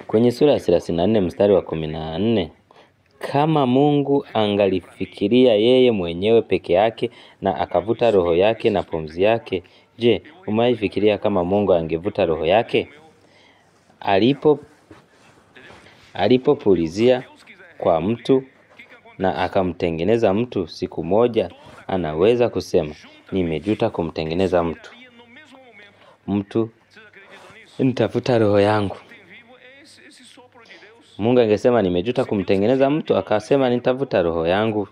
Kwenye sura ya 34 mstari wa 14, kama Mungu angalifikiria yeye mwenyewe peke yake na akavuta roho yake na pumzi yake, je, umaifikiria kama Mungu angevuta roho yake? Alipopulizia kwa mtu na akamtengeneza mtu, siku moja anaweza kusema, nimejuta kumtengeneza mtu, nitavuta roho yangu. Mungu angesema nimejuta kumtengeneza mtu, akasema nitavuta roho yangu.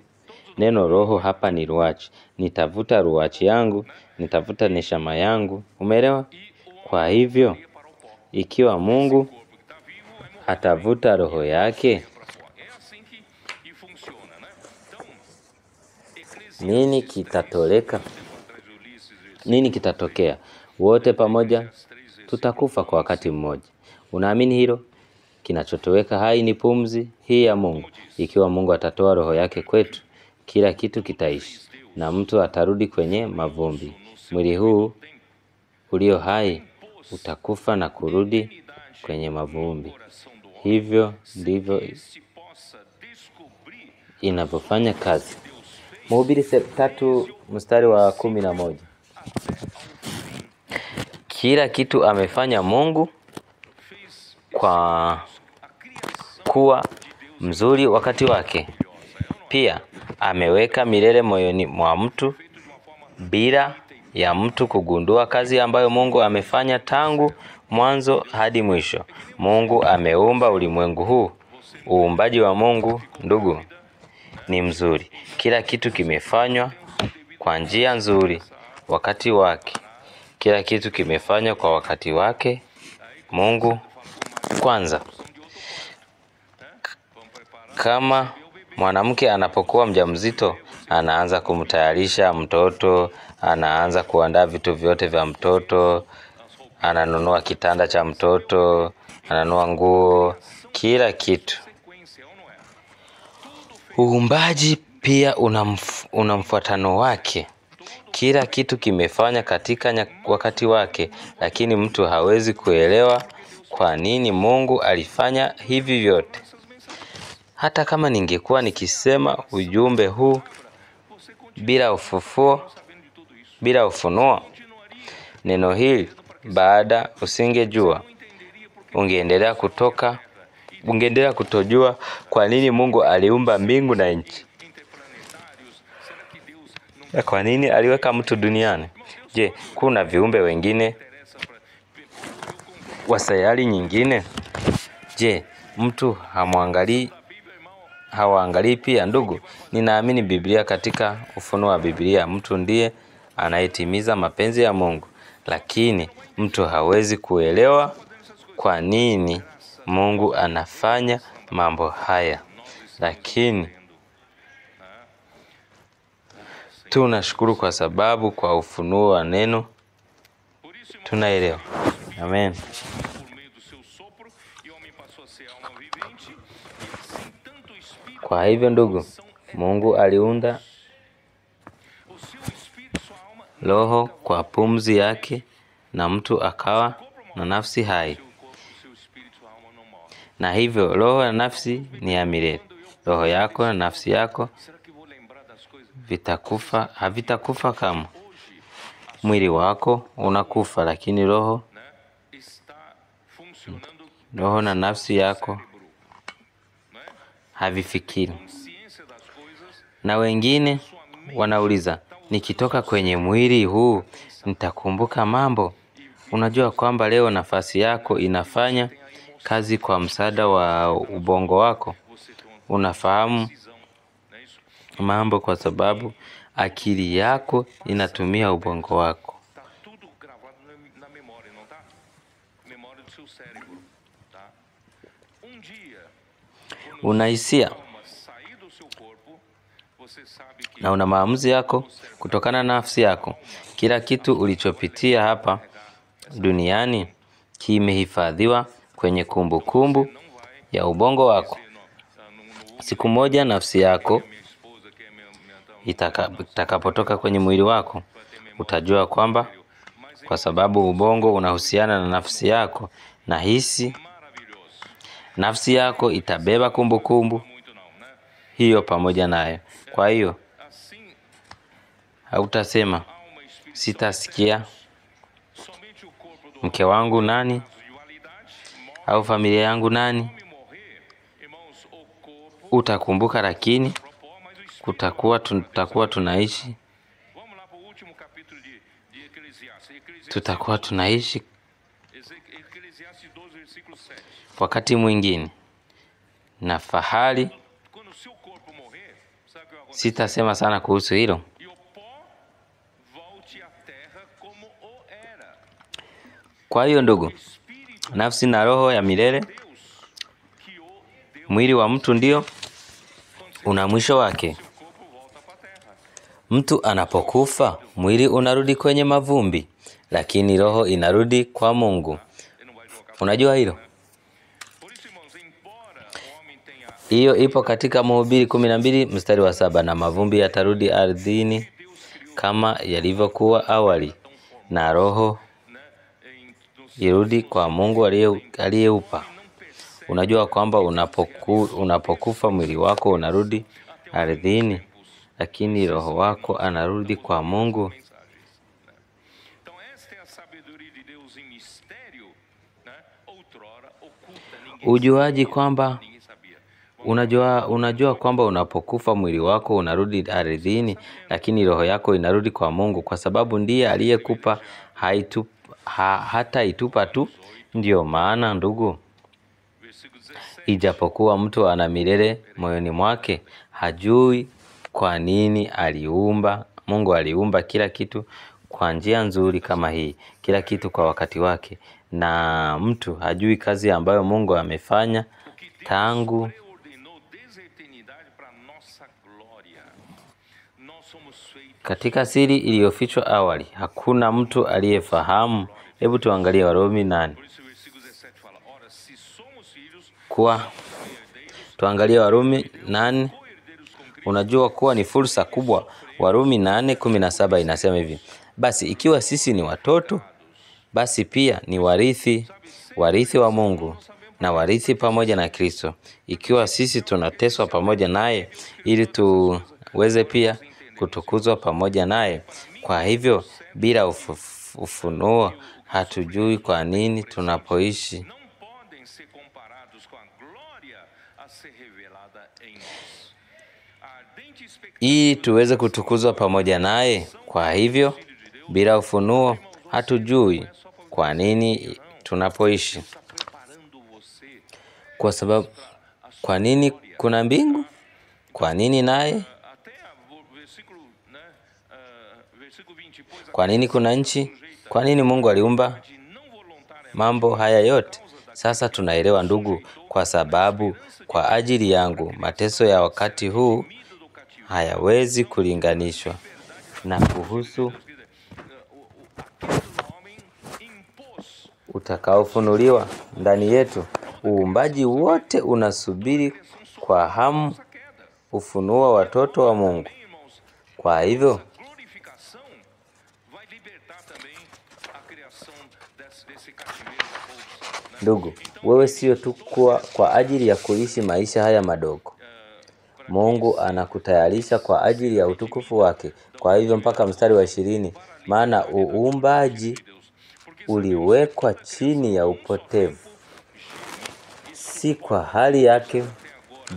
Neno roho hapa ni ruach. Nitavuta ruach yangu, nitavuta neshama yangu. Umeelewa? Kwa hivyo, ikiwa Mungu atavuta roho yake, nini kitatokea? Wote pamoja tutakufa kwa wakati mmoja. Unaamini hilo? Kinachotoweka hai ni pumzi hii ya Mungu. Ikiwa Mungu atatoa roho yake kwetu, kila kitu kitaishi na mtu atarudi kwenye mavumbi. Mwili huu ulio hai utakufa na kurudi kwenye mavumbi. Hivyo ndivyo inavyofanya kazi. Mhubiri 3 mstari wa 11. Kila kitu amefanya Mungu kwa kuwa mzuri wakati wake. Pia ameweka milele moyoni mwa mtu bila ya mtu kugundua kazi ambayo Mungu amefanya tangu mwanzo hadi mwisho. Mungu ameumba ulimwengu huu. Uumbaji wa Mungu, ndugu, ni mzuri. Kila kitu kimefanywa kwa njia nzuri wakati wake. Kila kitu kimefanywa kwa wakati wake. Mungu kwanza. Kama mwanamke anapokuwa mjamzito, anaanza kumtayarisha mtoto, anaanza kuandaa vitu vyote vya mtoto, ananunua kitanda cha mtoto, ananunua nguo, kila kitu. Uumbaji pia una mfuatano wake. Kila kitu kimefanya katika wakati wake, lakini mtu hawezi kuelewa kwa nini Mungu alifanya hivi vyote. Hata kama ningekuwa nikisema ujumbe huu bila ufunuo, neno hili baada usingejua. Ungeendelea kutojua kwa nini Mungu aliumba mbingu na nchi. Kwa nini aliweka mtu duniani? Je, kuna viumbe wengine wa sayari nyingine? Je, mtu hawaangalii pia? Ndugu, ninaamini Biblia, katika ufunuo wa Biblia mtu ndiye anayetimiza mapenzi ya Mungu, lakini mtu hawezi kuelewa kwa nini Mungu anafanya mambo haya. Lakini tunashukuru kwa sababu kwa ufunuo wa neno tunaelewa. Amen. Kwa hivyo ndugu, Mungu aliunda roho kwa pumzi yake na mtu akawa na nafsi hai. Na hivyo roho na nafsi ni ya milele. Roho yako na nafsi yako havitakufa kamwe. Mwili wako unakufa, lakini roho na nafsi yako havifikiri. Na wengine wanauliza, nikitoka kwenye mwili huu nitakumbuka mambo? Unajua kwamba leo nafasi yako inafanya kazi kwa msaada wa ubongo wako. Unafahamu mambo kwa sababu akili yako inatumia ubongo wako. Una hisia na una maamuzi yako kutokana na nafsi yako. Kila kitu ulichopitia hapa duniani kimehifadhiwa kwenye kumbukumbu ya ubongo wako. Siku moja nafsi yako itakapotoka kwenye mwili wako, utajua kwamba kwa sababu ubongo unahusiana na nafsi yako na hisi, nafsi yako itabeba kumbukumbu hiyo pamoja nayo. Kwa hiyo hautasema sitasikia mke wangu nani au familia yangu nani. Utakumbuka, lakini tutakuwa tunaishi wakati mwingine na fahari. Sitasema sana kuhusu hilo. Kwa hiyo ndugu, nafsi na roho ya milele, mwili wa mtu ndio una mwisho wake. Mtu anapokufa, mwili unarudi kwenye mavumbi, lakini roho inarudi kwa Mungu. Unajua hilo? Hiyo ipo katika Mhubiri 12:7, na mavumbi yatarudi ardhini kama yalivyokuwa awali, na roho irudi kwa Mungu aliyeupa. Unajua kwamba unapokufa mwili wako unarudi ardhini, lakini roho wako anarudi kwa Mungu. Ujuaji kwamba unajua kwamba unapokufa mwili wako unarudi ardhini, lakini roho yako inarudi kwa Mungu, kwa sababu ndiye aliyekupa, hata itupa tu. Ndiyo maana ndugu, ijapokuwa mtu ana milele moyoni mwake, hajui kwa nini Mungu aliumba kila kitu kwa njia nzuri kama hii, kila kitu kwa wakati wake, na mtu hajui kazi ambayo Mungu amefanya tangu katika siri iliyofichwa awali. Hakuna mtu aliyefahamu. Hebu tuangalie Warumi 8. Tuangalie Warumi 8. Unajua kuwa ni fursa kubwa. Warumi 8:17 inasema hivi: basi ikiwa sisi ni watoto, basi pia ni warithi wa Mungu na warithi pamoja na Kristo. Ikiwa sisi tunateswa pamoja naye, ili tuweze pia kutukuzwa pamoja naye. Kwa hivyo bila ufunuo hatujui kwa nini tunapoishi. Ili tuweze kutukuzwa pamoja naye. Kwa hivyo bila ufunuo hatujui kwa nini tunapoishi. Kwa sababu kwa nini kuna mbingu? Kwa nini naye? Kwa nini kuna nchi? Kwa nini Mungu aliumba mambo haya yote? Sasa tunaelewa ndugu, kwa sababu kwa ajili yangu mateso ya wakati huu hayawezi kulinganishwa na kuhusu utakaofunuliwa ndani yetu. Uumbaji wote unasubiri kwa hamu ufunuo watoto wa Mungu. Kwa hivyo ndugu, wewe sio tu kwa ajili ya kuishi maisha haya madogo. Mungu anakutayarisha kwa ajili ya utukufu wake. Kwa hivyo mpaka mstari wa 20, maana uumbaji uliwekwa chini ya upotevu, si kwa hali yake,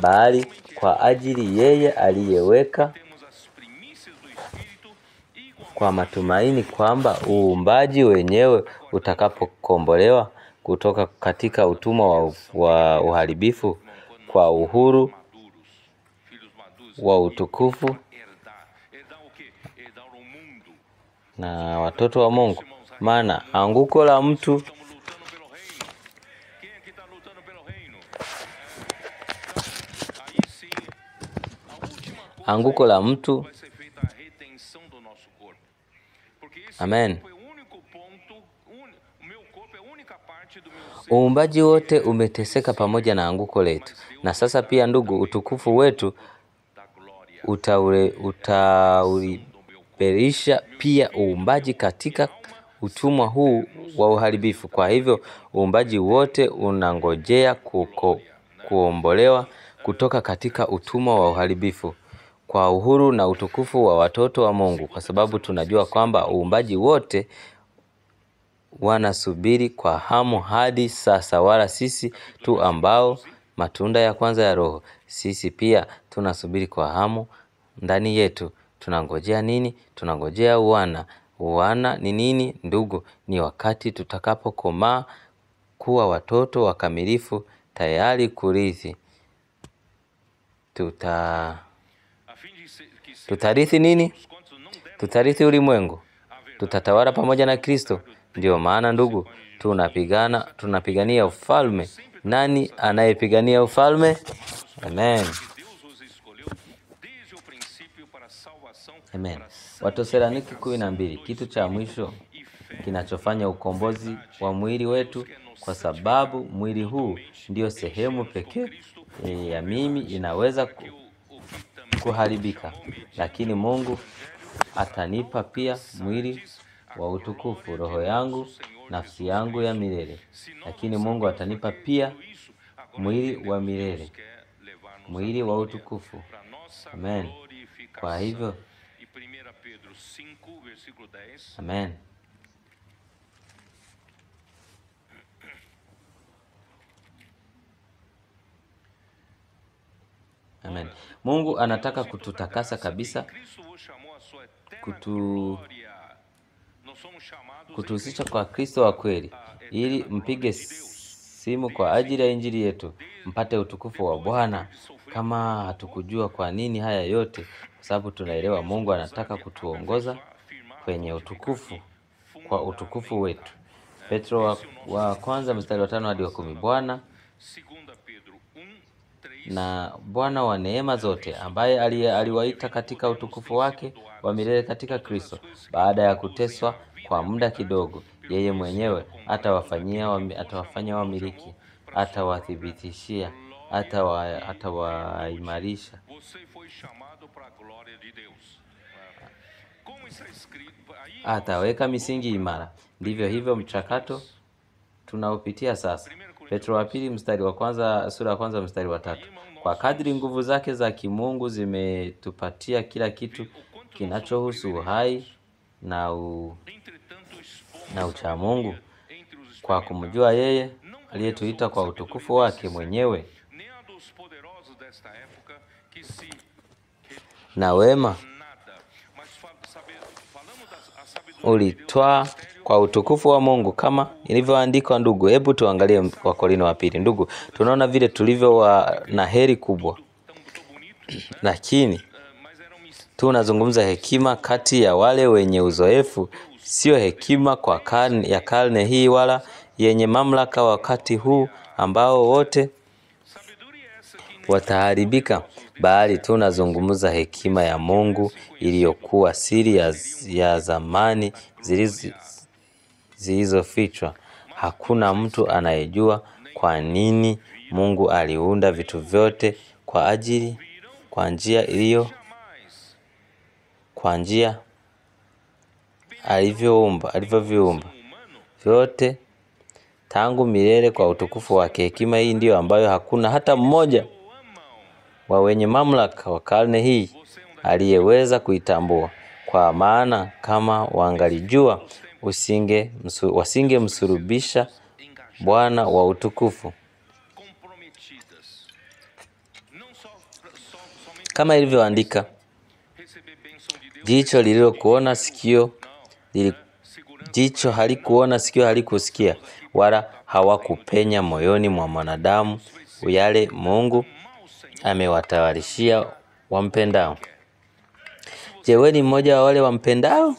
bali kwa ajili yeye aliyeweka, kwa matumaini kwamba uumbaji wenyewe utakapokombolewa kutoka katika utumwa wa uharibifu kwa uhuru wa utukufu na watoto wa Mungu. Maana anguko la mtu Amen. Uumbaji wote umeteseka pamoja na anguko letu. Na sasa pia ndugu, utukufu wetu utauliberisha pia uumbaji katika utumwa huu wa uharibifu. Kwa hivyo uumbaji wote unangojea kuombolewa kutoka katika utumwa wa uharibifu kwa uhuru na utukufu wa watoto wa Mungu, kwa sababu tunajua kwamba uumbaji wote wanasubiri kwa hamu hadi sasa, wala sisi tu ambao matunda ya kwanza ya Roho. Sisi pia tunasubiri kwa hamu ndani yetu. Tunangojea nini? Tunangojea uwana. Uwana ni nini ndugu? Ni wakati tutakapokomaa kuwa watoto wakamilifu, tayari kurithi. Tutarithi nini? Tutarithi ulimwengu. Tutatawala pamoja na Kristo. Ndio maana ndugu, tunapigania ufalme. Nani anayepigania ufalme? Amen. Amen. Wathesalonike 12. Kitu cha mwisho kinachofanya ukombozi wa mwili wetu, kwa sababu mwili huu ndio sehemu pekee ya mimi inaweza kuharibika, lakini Mungu atanipa pia mwili wa utukufu, roho yangu, nafsi yangu ya milele. Lakini Mungu atanipa pia mwili wa milele, mwili wa utukufu. Amen. Kwa hivyo amen. Amen. Mungu anataka kututakasa kabisa, kutuhusisha kwa Kristo wa kweli, ili mpige simu kwa ajili ya injili yetu, mpate utukufu wa Bwana. Kama hatukujua kwa nini haya yote, kwa sababu tunaelewa Mungu anataka kutuongoza kwenye utukufu, kwa utukufu wetu. Petro wa kwanza mstari wa 5 hadi wa 10. Bwana na Bwana wa neema zote, ambaye aliwaita katika utukufu wake wa milele katika Kristo, baada ya kuteswa kwa muda kidogo, yeye mwenyewe atawafanya wamiliki, atawathibitishia, atawaimarisha. Ataweka misingi imara. Ndivyo hivyo mchakato tunaopitia sasa. Petro wa pili sura ya kwanza mstari wa 3. Kwa kadri nguvu zake za kimungu zimetupatia kila kitu kinachohusu uhai na ucha Mungu, kwa kumjua yeye aliyetuita kwa utukufu wake mwenyewe na wema ulitwaa kwa utukufu wa Mungu, kama ilivyoandikwa. Ndugu, hebu tuangalie Wakorintho wa pili. Ndugu, tunaona vile tulivyo na heri kubwa, lakini tunazungumza hekima kati ya wale wenye uzoefu, sio hekima ya karne hii, wala yenye mamlaka wakati huu ambao wote wataharibika, bali tunazungumza hekima ya Mungu iliyokuwa siri ya zamani zilizofichwa. Hakuna mtu anayejua kwa nini Mungu aliunda vitu vyote kwa njia alivyoviumba vyote tangu milele kwa utukufu wake. Hekima hii ndiyo ambayo hakuna hata mmoja wa wenye mamlaka wa karne hii aliyeweza kuitambua, kwa maana kama wangalijua wasingemsulubisha Bwana wa utukufu. Kama ilivyoandika, jicho lililokuona jicho halikuona, sikio halikusikia, wala hawakupenya moyoni mwa mwanadamu yale Mungu amewatayarishia wampendao. Je, wewe ni mmoja wa wale wampendao?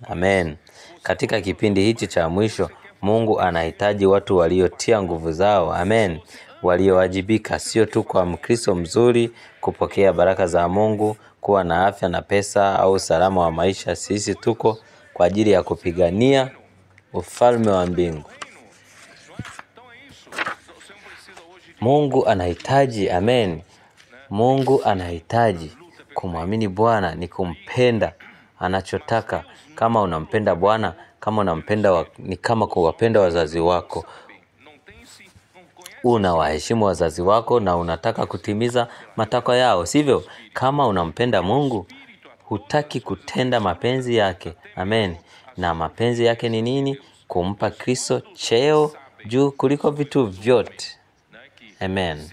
Amen. Katika kipindi hichi cha mwisho, Mungu anahitaji watu waliotia nguvu zao. Amen. Waliowajibika, sio tu kwa Mkristo mzuri kupokea baraka za Mungu, kuwa na afya na pesa au usalama wa maisha. Sisi tuko kwa ajili ya kupigania ufalme wa mbingu. Mungu anahitaji, amen. Mungu anahitaji kumwamini Bwana ni kumpenda anachotaka. Kama unampenda Bwana, kama unampenda ni kama kuwapenda wazazi wako. Unawaheshimu wazazi wako na unataka kutimiza matakwa yao, sivyo? Kama unampenda Mungu, hutaki kutenda mapenzi yake. Amen. Na mapenzi yake ni nini? Kumpa Kristo cheo juu kuliko vitu vyote. Amen.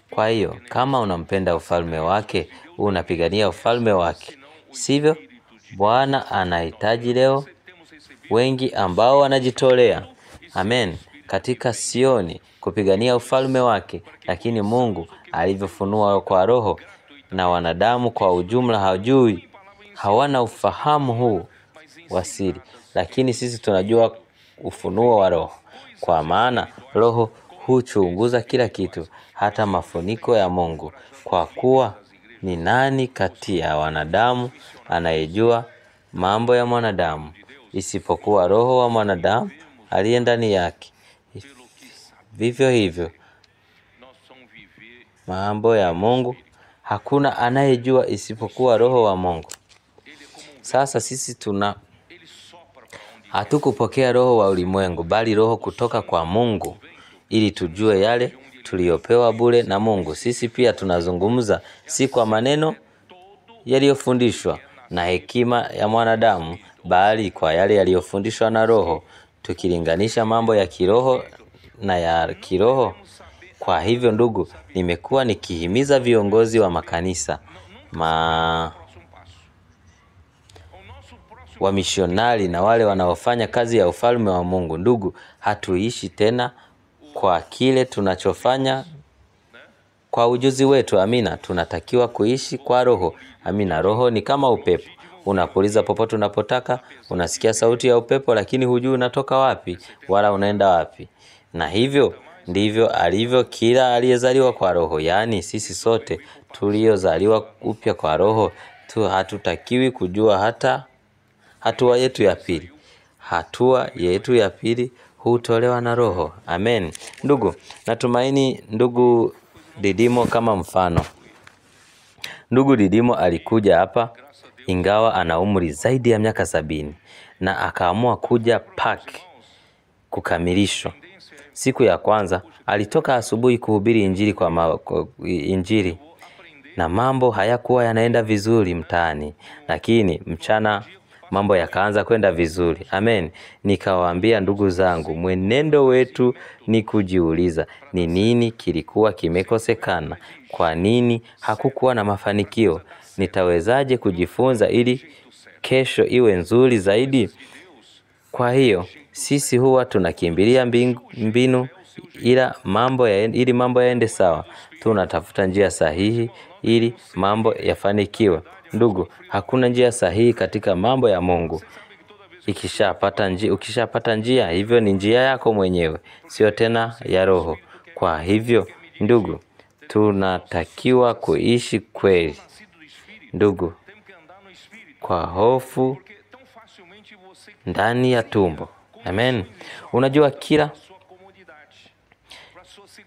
Kwa hiyo, kama unampenda ufalme wake, unapigania ufalme wake, sivyo? Bwana anahitaji leo wengi ambao wanajitolea, amen, katika Sioni kupigania ufalme wake. Lakini Mungu alivyofunua kwa Roho, na wanadamu kwa ujumla hawajui, hawana ufahamu huu wa siri. Lakini sisi tunajua ufunuo wa Roho, kwa maana Roho huchunguza kila kitu, hata mafuniko ya Mungu. Kwa kuwa ni nani kati ya wanadamu anayejua mambo ya mwanadamu isipokuwa roho wa mwanadamu aliye ndani yake? Vivyo hivyo mambo ya Mungu hakuna anayejua isipokuwa Roho wa Mungu. Sasa sisi hatukupokea roho wa ulimwengu, bali roho kutoka kwa Mungu, ili tujue yale tuliyopewa bure na Mungu. Sisi pia tunazungumza si kwa maneno yaliyofundishwa na hekima ya mwanadamu, bali kwa yale yaliyofundishwa na Roho, tukilinganisha mambo ya kiroho na ya kiroho. Kwa hivyo ndugu, nimekuwa nikihimiza viongozi wa makanisa, wamishonari na wale wanaofanya kazi ya ufalme wa Mungu. Ndugu, hatuishi tena kwa kile tunachofanya kwa ujuzi wetu. Amina. Tunatakiwa kuishi kwa Roho. Amina. Roho ni kama upepo, unapuliza popote unapotaka. Unasikia sauti ya upepo, lakini hujui unatoka wapi wala unaenda wapi. Na hivyo ndivyo alivyo kila aliyezaliwa kwa Roho. Yaani sisi sote tuliozaliwa upya kwa Roho hatutakiwi kujua hata hatua yetu ya pili. Hatua yetu ya pili hutolewa na Roho. Amen. Ndugu, natumaini ndugu Didimo kama mfano. Ndugu Didimo alikuja hapa ingawa ana umri zaidi ya miaka 70, na akaamua kuja park kukamilishwa. Siku ya kwanza alitoka asubuhi kuhubiri injili na mambo hayakuwa yanaenda vizuri mtaani, lakini mchana mambo yakaanza kwenda vizuri. Amen. Nikawaambia ndugu zangu, mwenendo wetu ni kujiuliza ni nini kilikuwa kimekosekana, kwa nini hakukuwa na mafanikio, nitawezaje kujifunza ili kesho iwe nzuri zaidi. Kwa hiyo sisi huwa tunakimbilia mbinu ili mambo yaende sawa. Tunatafuta njia sahihi ili mambo yafanikiwe. Hakuna njia sahihi katika mambo ya Mungu. Ukishapata njia, hivyo ni njia yako mwenyewe, sio tena ya Roho. Kwa hivyo ndugu, tunatakiwa kuishi kweli, ndugu, kwa hofu ndani ya tumbo. Amen. Unajua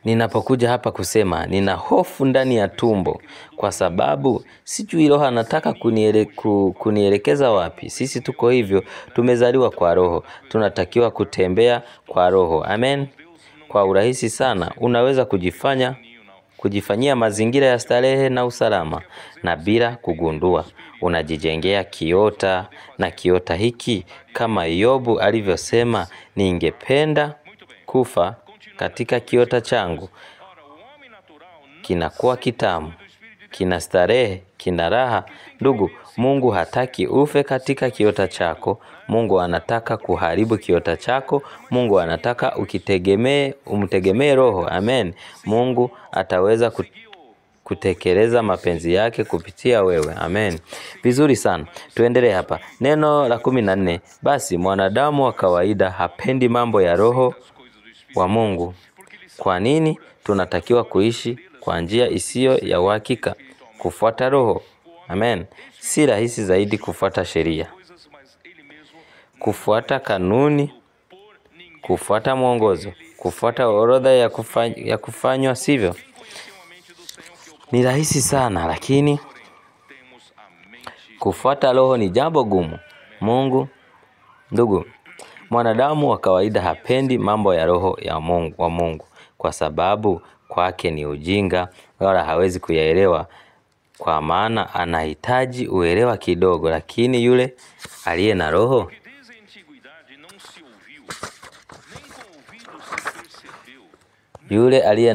ninapokuja hapa kusema nina hofu ndani ya tumbo, kwa sababu sijui Roho anataka kunielekeza wapi. Sisi tuko hivyo, tumezaliwa kwa Roho, tunatakiwa kutembea kwa Roho. Amen. Kwa urahisi sana unaweza kujifanyia mazingira ya starehe na usalama, na bila kugundua unajijengea kiota, na kiota hiki, kama Yobu alivyosema, ningependa kufa katika kiota changu, kinakuwa kitamu, kina starehe, kina raha. Ndugu, Mungu hataki ufe katika kiota chako. Mungu anataka kuharibu kiota chako. Mungu anataka umtegemee Roho. Amen. Mungu ataweza kutekeleza mapenzi yake kupitia wewe. Amen. Vizuri sana. Tuendelee hapa. Neno la 14. Basi mwanadamu wa kawaida hapendi mambo ya Roho wa Mungu. Kwa nini? Tunatakiwa kuishi kwa njia isiyo ya uhakika, kufuata Roho. Amen. Si rahisi zaidi kufuata sheria, kufuata kanuni, kufuata mwongozo, kufuata orodha ya kufanywa, sivyo? Ni rahisi sana, lakini kufuata Roho ni jambo gumu. Ndugu, mwanadamu wa kawaida hapendi mambo ya Roho wa Mungu, kwa sababu kwake ni ujinga, wala hawezi kuyaelewa, kwa maana anahitaji uelewa kidogo. Lakini yule aliye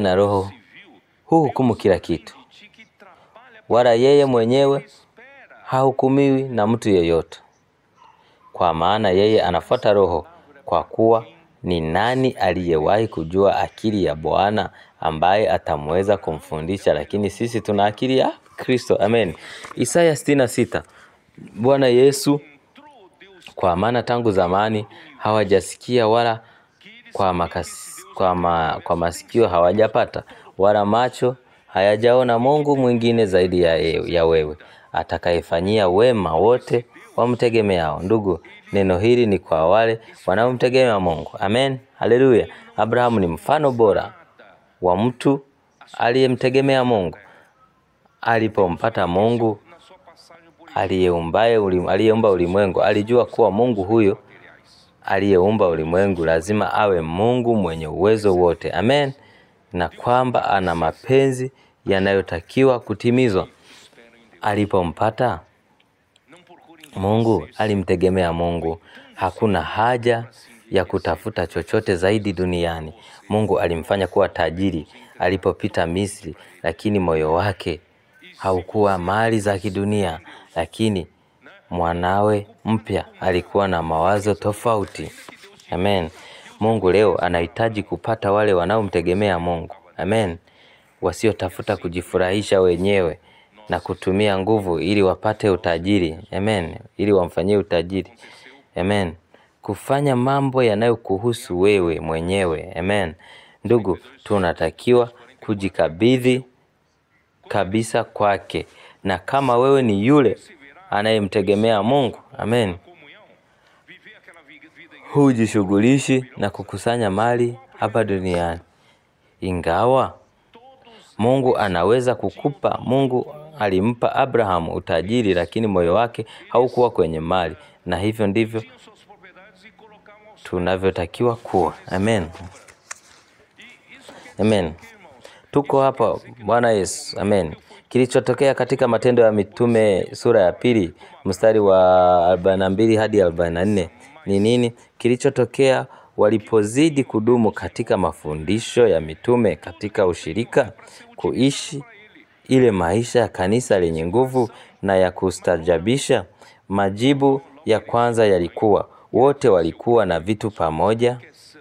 na Roho huhukumu kila kitu, wala yeye mwenyewe hahukumiwi na mtu yeyote, kwa maana yeye anafuata Roho. Kwa kuwa ni nani aliyewahi kujua akili ya Bwana ambaye atamweza kumfundisha? Lakini sisi tuna akili ya Kristo. Amen. Isaya 66. Bwana Yesu, kwa maana tangu zamani hawajasikia, wala kwa masikio hawajapata, wala macho hayajaona Mungu mwingine zaidi ya wewe, atakayefanyia wema wote wamtegemeao. Ndugu, neno hili ni kwa wale wanaomtegemea Mungu. Amen. Haleluya. Abrahamu ni mfano bora wa mtu aliyemtegemea Mungu. Alipompata Mungu aliyeumba ulimwengu, alijua kuwa Mungu huyo aliyeumba ulimwengu lazima awe Mungu mwenye uwezo wote. Amen. Na kwamba ana mapenzi yanayotakiwa kutimizwa. Alipompata Mungu, alimtegemea Mungu. Hakuna haja ya kutafuta chochote zaidi duniani. Mungu alimfanya kuwa tajiri alipopita Misri, lakini moyo wake haukuwa mali za kidunia. Lakini mwanawe mpya alikuwa na mawazo tofauti. Amen. Mungu leo anahitaji kupata wale wanaomtegemea Mungu. Amen. Wasiotafuta kujifurahisha wenyewe na kutumia nguvu ili wapate utajiri. Amen. Ili wamfanyie utajiri. Amen. Kufanya mambo yanayokuhusu wewe mwenyewe. Amen. Ndugu, tunatakiwa kujikabidhi kabisa kwake. Na kama wewe ni yule anayemtegemea Mungu, amen, hujishughulishi na kukusanya mali hapa duniani. Ingawa Mungu anaweza kukupa. Mungu alimpa Abrahamu utajiri, lakini moyo wake haukuwa kwenye mali. Na hivyo ndivyo tunavyotakiwa kuwa. Amen. Amen. Tuko hapa Bwana Yesu. Amen. Kilichotokea katika Matendo ya Mitume sura ya 2 mstari wa 42 hadi 44 ni nini? Kilichotokea walipozidi kudumu katika mafundisho ya mitume, katika ushirika, kuishi ile maisha ya kanisa lenye nguvu na ya kustajabisha. Majibu ya kwanza yalikuwa, wote walikuwa na vitu pamoja.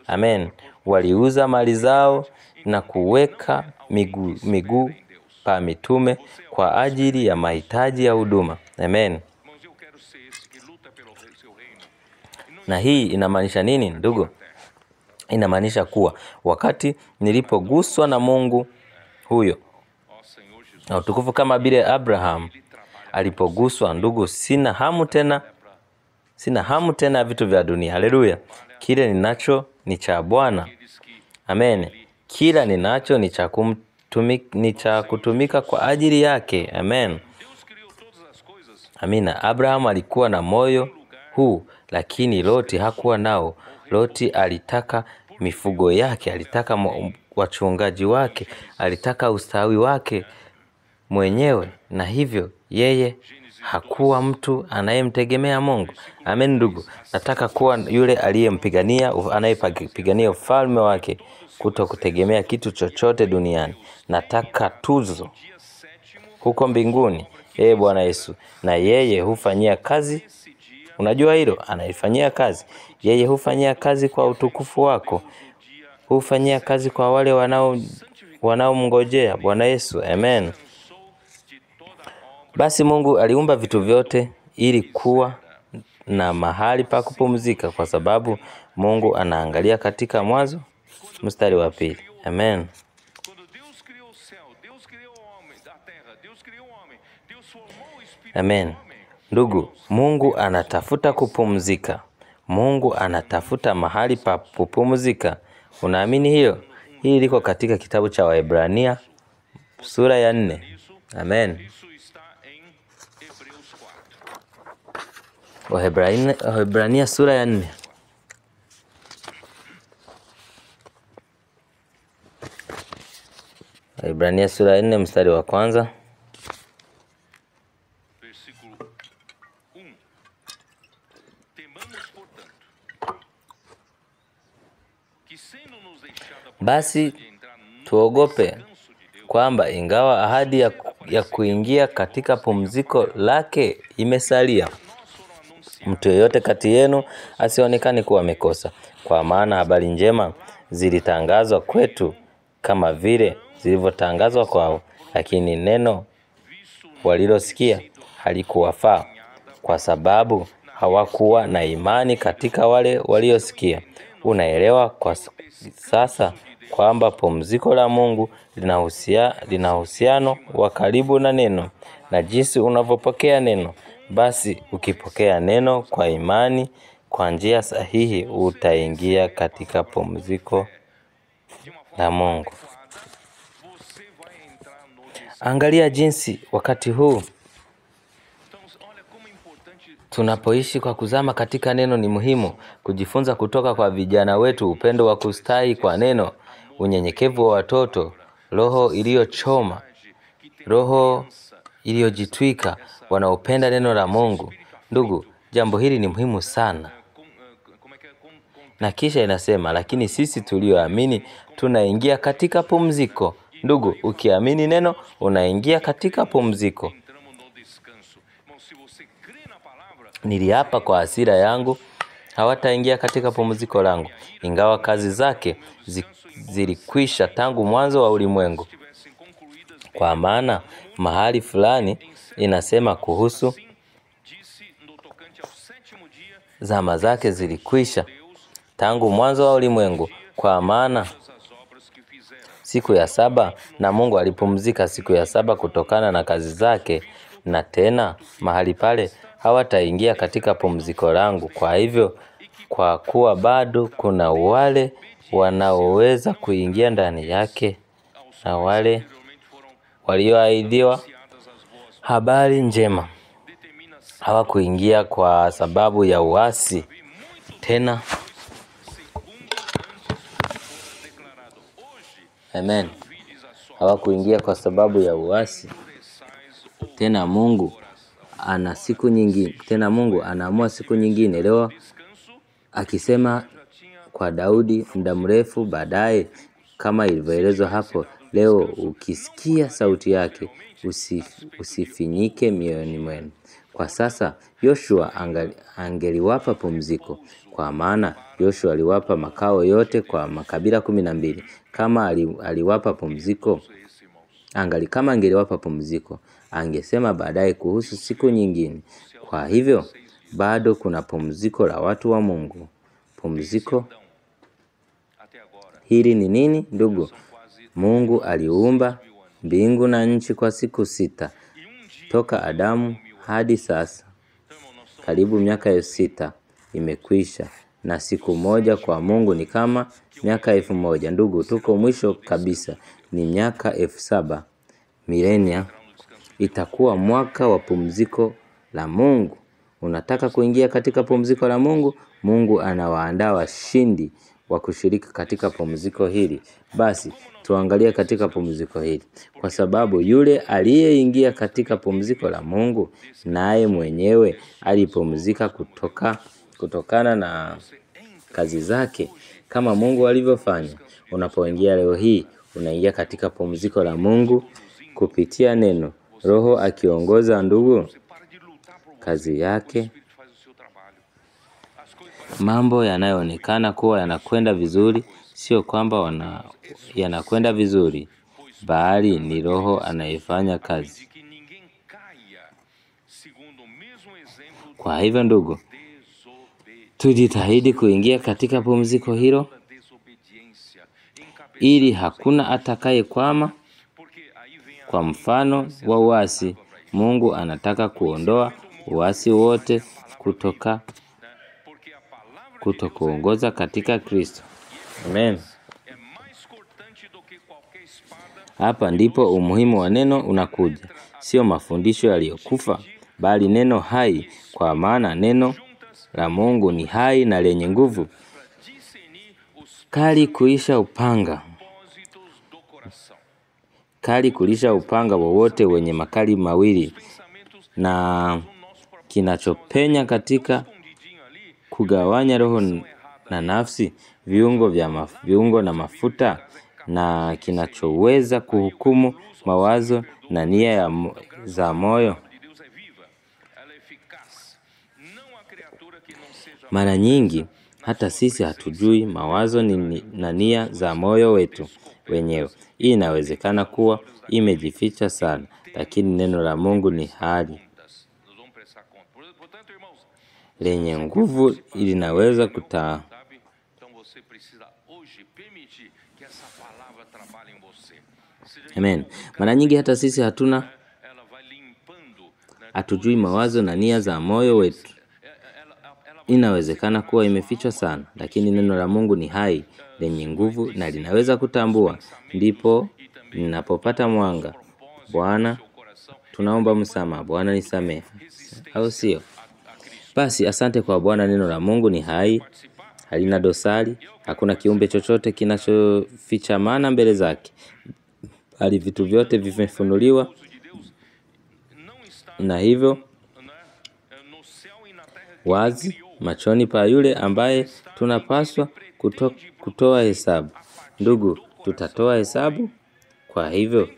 Amen. Waliuza mali zao na kuweka miguu pa mitume kwa ajili ya mahitaji ya huduma. Amen. Na hii inamaanisha nini, ndugu? Inamaanisha kuwa wakati nilipoguswa na Mungu huyo na utukufu, kama vile Abraham alipoguswa, ndugu, sina hamu tena vitu vya dunia. Haleluya. Kile ninacho ni cha Bwana. Amen. Kila ninacho ni cha kutumika kwa ajili yake. Amen. Amina. Abraham alikuwa na moyo huu, lakini Loti hakuwa nao. Loti alitaka mifugo yake, alitaka wachungaji wake, alitaka ustawi wake mwenyewe, na hivyo yeye hakuwa mtu anayemtegemea Mungu. Amen ndugu. Nataka kuwa yule anayepigania ufalme wake, kuto kutegemea kitu chochote duniani. Nataka tuzo huko mbinguni. Bwana Yesu, na yeye hufanyia kazi. Unajua hilo? Anaifanyia kazi. Yeye hufanyia kazi kwa utukufu wako. Hufanyia kazi kwa wale wanaomngojea Bwana Yesu. Amen. Basi Mungu aliumba vitu vyote ili kuwa na mahali pa kupumzika, kwa sababu Mungu anaangalia katika Mwanzo mstari wa 2. Amen. Amen. Ndugu, Mungu anatafuta kupumzika. Mungu anatafuta mahali pa kupumzika. Unaamini hiyo? Hii liko katika kitabu cha Waebrania sura ya 4. Amen. Waebrania sura ya 4. Waebrania sura ya 4 mstari wa 1. Basi tuogope kwamba ingawa ahadi ya kuingia katika pumziko lake imesalia, mtu yeyote kati yenu asionekane kuwa amekosa. Kwa maana habari njema zilitangazwa kwetu kama vile zilivyotangazwa kwao, lakini neno walilosikia halikuwafaa, kwa sababu hawakuwa na imani katika wale waliosikia. Unaelewa kwa sasa kwamba pumziko la Mungu lina uhusiano wa karibu na neno na jinsi unavyopokea neno. Basi ukipokea neno kwa imani kwa njia sahihi, utaingia katika pumziko la Mungu. Angalia jinsi wakati huu tunapoishi kwa kuzama katika neno. Ni muhimu kujifunza kutoka kwa vijana wetu upendo wa kustahi kwa neno, unyenyekevu wa watoto, roho iliyochoma, roho iliyojitwika, wanaopenda neno la Mungu. Ndugu, jambo hili ni muhimu sana. Na kisha inasema, lakini sisi tulioamini tunaingia katika pumziko. Ndugu, ukiamini neno unaingia katika pumziko. Niliapa kwa hasira yangu hawataingia katika pumziko langu, ingawa kazi zake zilikwisha tangu mwanzo wa ulimwengu. Kwa maana mahali fulani inasema kuhusu zama zake zilikwisha tangu mwanzo wa ulimwengu, kwa maana siku ya saba na Mungu alipumzika siku ya saba kutokana na kazi zake, na tena mahali pale hawataingia katika pumziko langu. Kwa hivyo, kwa kuwa bado kuna wale wanaoweza kuingia ndani yake, na wale walioahidiwa habari njema hawakuingia kwa sababu ya uasi. Tena amen, hawakuingia kwa sababu ya uasi. Tena Mungu ana siku nyingine, tena Mungu anaamua siku nyingine leo, akisema kwa Daudi muda mrefu baadaye, kama ilivyoelezwa hapo. Leo ukisikia sauti yake, usifinyike mioyoni mwenu. Kwa sasa Yoshua angeliwapa pumziko, kwa maana Yoshua aliwapa makao yote kwa makabila 12. Kama aliwapa pumziko, kama angeliwapa pumziko, angesema baadaye kuhusu siku nyingine. Kwa hivyo bado kuna pumziko la watu wa Mungu. Pumziko hili ni nini, ndugu? Mungu aliumba mbingu na nchi kwa siku 6 toka Adamu hadi sasa. Karibu miaka 6 imekwisha, na siku moja kwa Mungu ni kama miaka 1000. Ndugu, tuko mwisho kabisa, ni miaka 7000. Milenia itakuwa mwaka wa pumziko la Mungu. Unataka kuingia katika pumziko la Mungu? Mungu anawaandaa washindi wa kushiriki katika pumziko hili. Basi tuangalie katika pumziko hili, kwa sababu yule aliyeingia katika pumziko la Mungu naye mwenyewe alipumzika kutokana na kazi zake kama Mungu alivyofanya. Unapoingia leo hii, unaingia katika pumziko la Mungu kupitia neno, Roho akiongoza ndugu kazi yake. Mambo yanayoonekana kuwa yanakwenda vizuri, sio kwamba yanakwenda vizuri, bali ni Roho anayefanya kazi. Kwa hivyo ndugu, tujitahidi kuingia katika pumziko hilo, ili hakuna atakayekwama. Kwa mfano wa uasi, Mungu anataka kuondoa uasi wote kutokuongoza katika Kristo. Amen. Hapa ndipo umuhimu wa neno unakuja. Sio mafundisho yaliyokufa, bali neno hai, kwa maana neno la Mungu ni hai na lenye nguvu, kali kulisha upanga wowote wenye makali mawili, na kinachopenya katika kugawanya roho na nafsi, viungo na mafuta, na kinachoweza kuhukumu mawazo na nia za moyo. Mara nyingi hata sisi hatujui mawazo na nia za moyo wetu wenyewe. Hii inawezekana kuwa imejificha sana, lakini neno la Mungu ni hai, lenye nguvu, linaweza Amen. Mara nyingi hata sisi hatujui mawazo na nia za moyo wetu. Inawezekana kuwa imefichwa sana, lakini neno la Mungu ni hai, lenye nguvu na linaweza kutambua. Ndipo ninapopata mwanga. Bwana, tunaomba msamaha. Bwana nisamehe. Au sio? Basi asante kwa Bwana, neno la Mungu ni hai, halina dosari, hakuna kiumbe chochote kinachofichamana mbele zake, bali vitu vyote vimefunuliwa, na hivyo wazi machoni pa yule ambaye tunapaswa kutoa hesabu. Ndugu, tutatoa hesabu. Kwa hivyo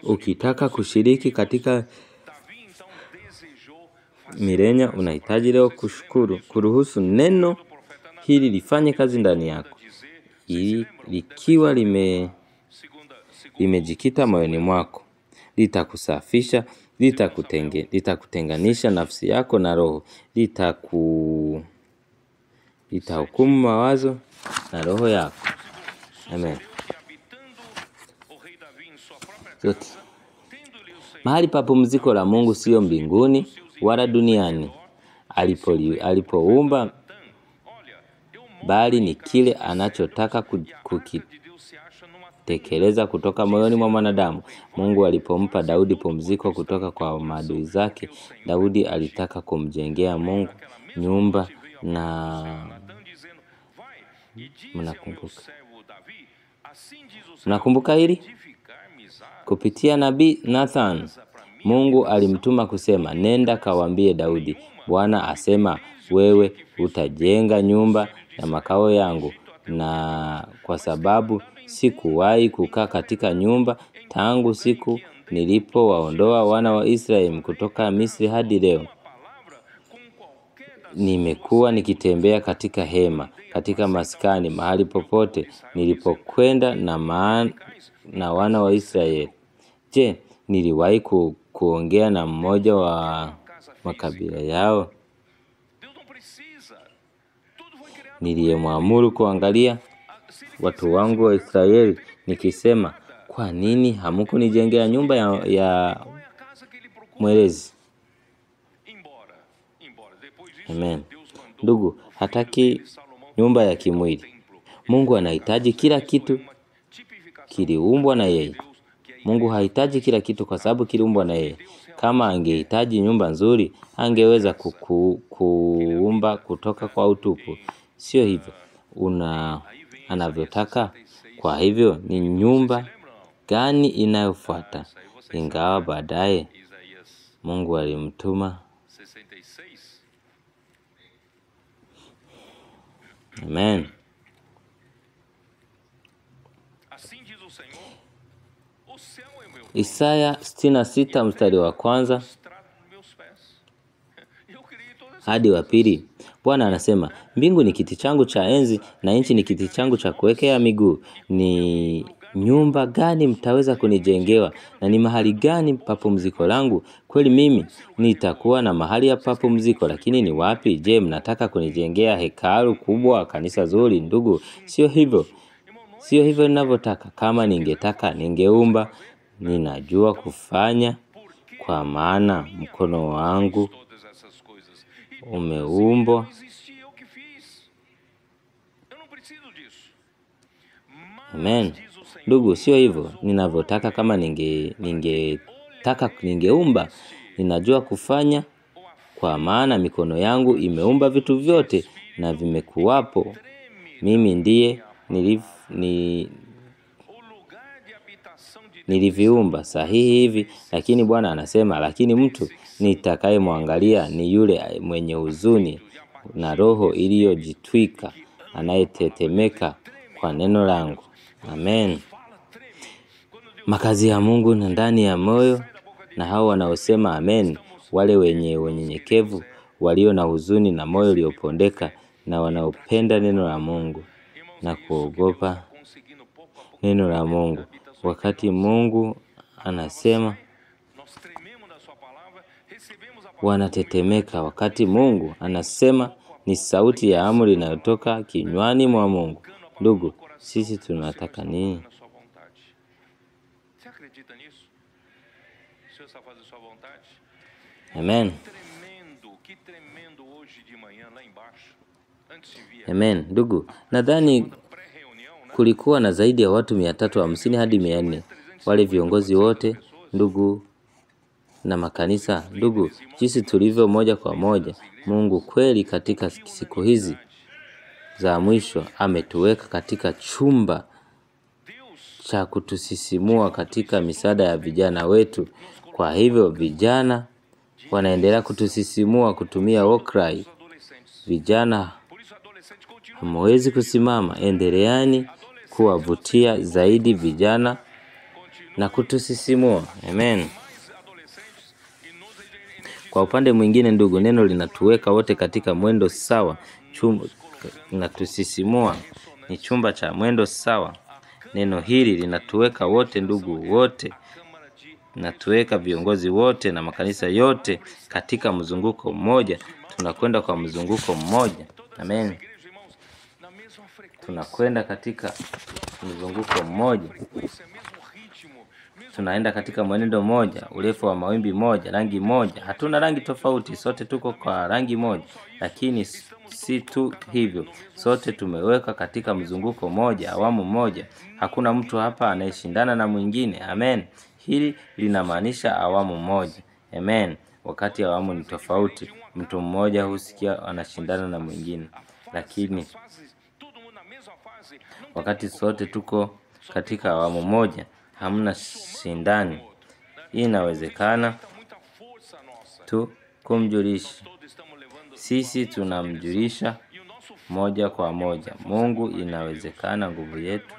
ukitaka kushiriki katika milenia, unahitaji leo kuruhusu neno hili lifanye kazi ndani yako. Likiwa limejikita moyoni mwako, litakusafisha, litakutenganisha nafsi yako na roho, litahukumu mawazo na roho yako. Amen. Yote. Mahali pa pumziko la Mungu sio mbinguni wala duniani alipoumba, bali ni kile anachotaka kukitekeleza kutoka moyoni mwa mwanadamu. Mungu alipompa Daudi pumziko kutoka kwa maadui zake, Daudi alitaka kumjengea Mungu nyumba, na mnakumbuka hili? Kupitia nabii Nathan, Mungu alimtuma kusema, nenda kawaambie Daudi, Bwana asema, wewe utajenga nyumba ya makao yangu, na kwa sababu sikuwahi kukaa katika nyumba tangu siku nilipowaondoa wana wa Israeli kutoka Misri hadi leo, nimekuwa nikitembea katika hema, katika maskani, mahali popote nilipokwenda na wana wa Israeli. Je, niliwahi kuongea na mmoja wa makabila yao niliyemwamuru kuangalia watu wangu wa Israeli, nikisema, kwa nini hamkunijengea nyumba ya mwerezi? Amen. Ndugu, hataki nyumba ya kimwili. Mungu anahitaji kila kitu kiliumbwa na yeye. Mungu hahitaji kila kitu kwa sababu kiliumbwa na yeye. Kama angehitaji nyumba nzuri, angeweza kuumba kutoka kwa utupu. Sio hivyo anavyotaka. Kwa hivyo ni nyumba gani inayofuata? Ingawa baadaye Mungu alimtuma. Amen. Isaya 66 mstari wa kwanza hadi wa pili. Bwana anasema, mbingu ni kiti changu cha enzi na nchi ni kiti changu cha kuwekea miguu. Ni nyumba gani mtaweza kunijengewa, na ni mahali gani pa pumziko langu? Kweli mimi nitakuwa na mahali ya pumziko, lakini ni wapi? Je, mnataka kunijengea hekalu kubwa, kanisa zuri? Ndugu, sio hivyo ninavyotaka. Kama ningetaka, ningeumba. Ninajua kufanya, kwa maana mkono wangu umeumbwa. Amen. Ndugu, sio hivyo ninavyotaka. Kama ningetaka, ningeumba. Ninajua kufanya, kwa maana mikono yangu imeumba vitu vyote na vimekuwapo. Mimi ndiye niliviumba sahihi hivi. Lakini Bwana anasema, lakini mtu nitakayemwangalia ni yule mwenye huzuni na roho iliyojitwika, anayetetemeka kwa neno langu. Amen. Makazi ya Mungu na ndani ya moyo, na hao wanaosema amen, wale wenye unyenyekevu, walio na huzuni na moyo uliopondeka, na wanaopenda neno la Mungu na kuogopa neno la Mungu. Wakati Mungu anasema, wanatetemeka. Wakati Mungu anasema, ni sauti ya amri inayotoka kinywani mwa Mungu. Ndugu, sisi tunataka nini? Amen. Amen. Ndugu, nadhani kulikuwa na zaidi ya watu 350 hadi 400. Wale viongozi wote, ndugu, na makanisa. Ndugu, jinsi tulivyo moja kwa moja. Mungu kweli katika siku hizi za mwisho ametuweka katika chumba cha kutusisimua katika misaada ya vijana wetu. Kwa hivyo vijana wanaendelea kutusisimua kutumia Wokrai. Vijana, hamwezi kusimama. Endeleani kuwavutia zaidi vijana na kutusisimua. Amen. Kwa upande mwingine, ndugu, neno linatuweka wote katika mwendo sawa. Linatusisimua. Ni chumba cha mwendo sawa. Neno hili linatuweka wote, ndugu, wote. Natuweka viongozi wote na makanisa yote katika mzunguko mmoja. Tunakwenda kwa mzunguko mmoja. Amen. Tunakwenda katika mzunguko mmoja. Tunaenda katika mwenendo moja, urefu wa mawimbi moja, rangi moja. Hatuna rangi tofauti, sote tuko kwa rangi moja. Lakini si tu hivyo, sote tumeweka katika mzunguko moja, awamu moja. Hakuna mtu hapa anayeshindana na mwingine. Amen. Hili linamaanisha awamu moja. Amen. Wakati awamu ni tofauti, mtu mmoja husikia anashindana na mwingine. Lakini wakati sote tuko katika awamu moja, hamna shindani. Hii inawezekana tu kumjulisha. Sisi tunamjulisha moja kwa moja Mungu. Inawezekana, nguvu yetu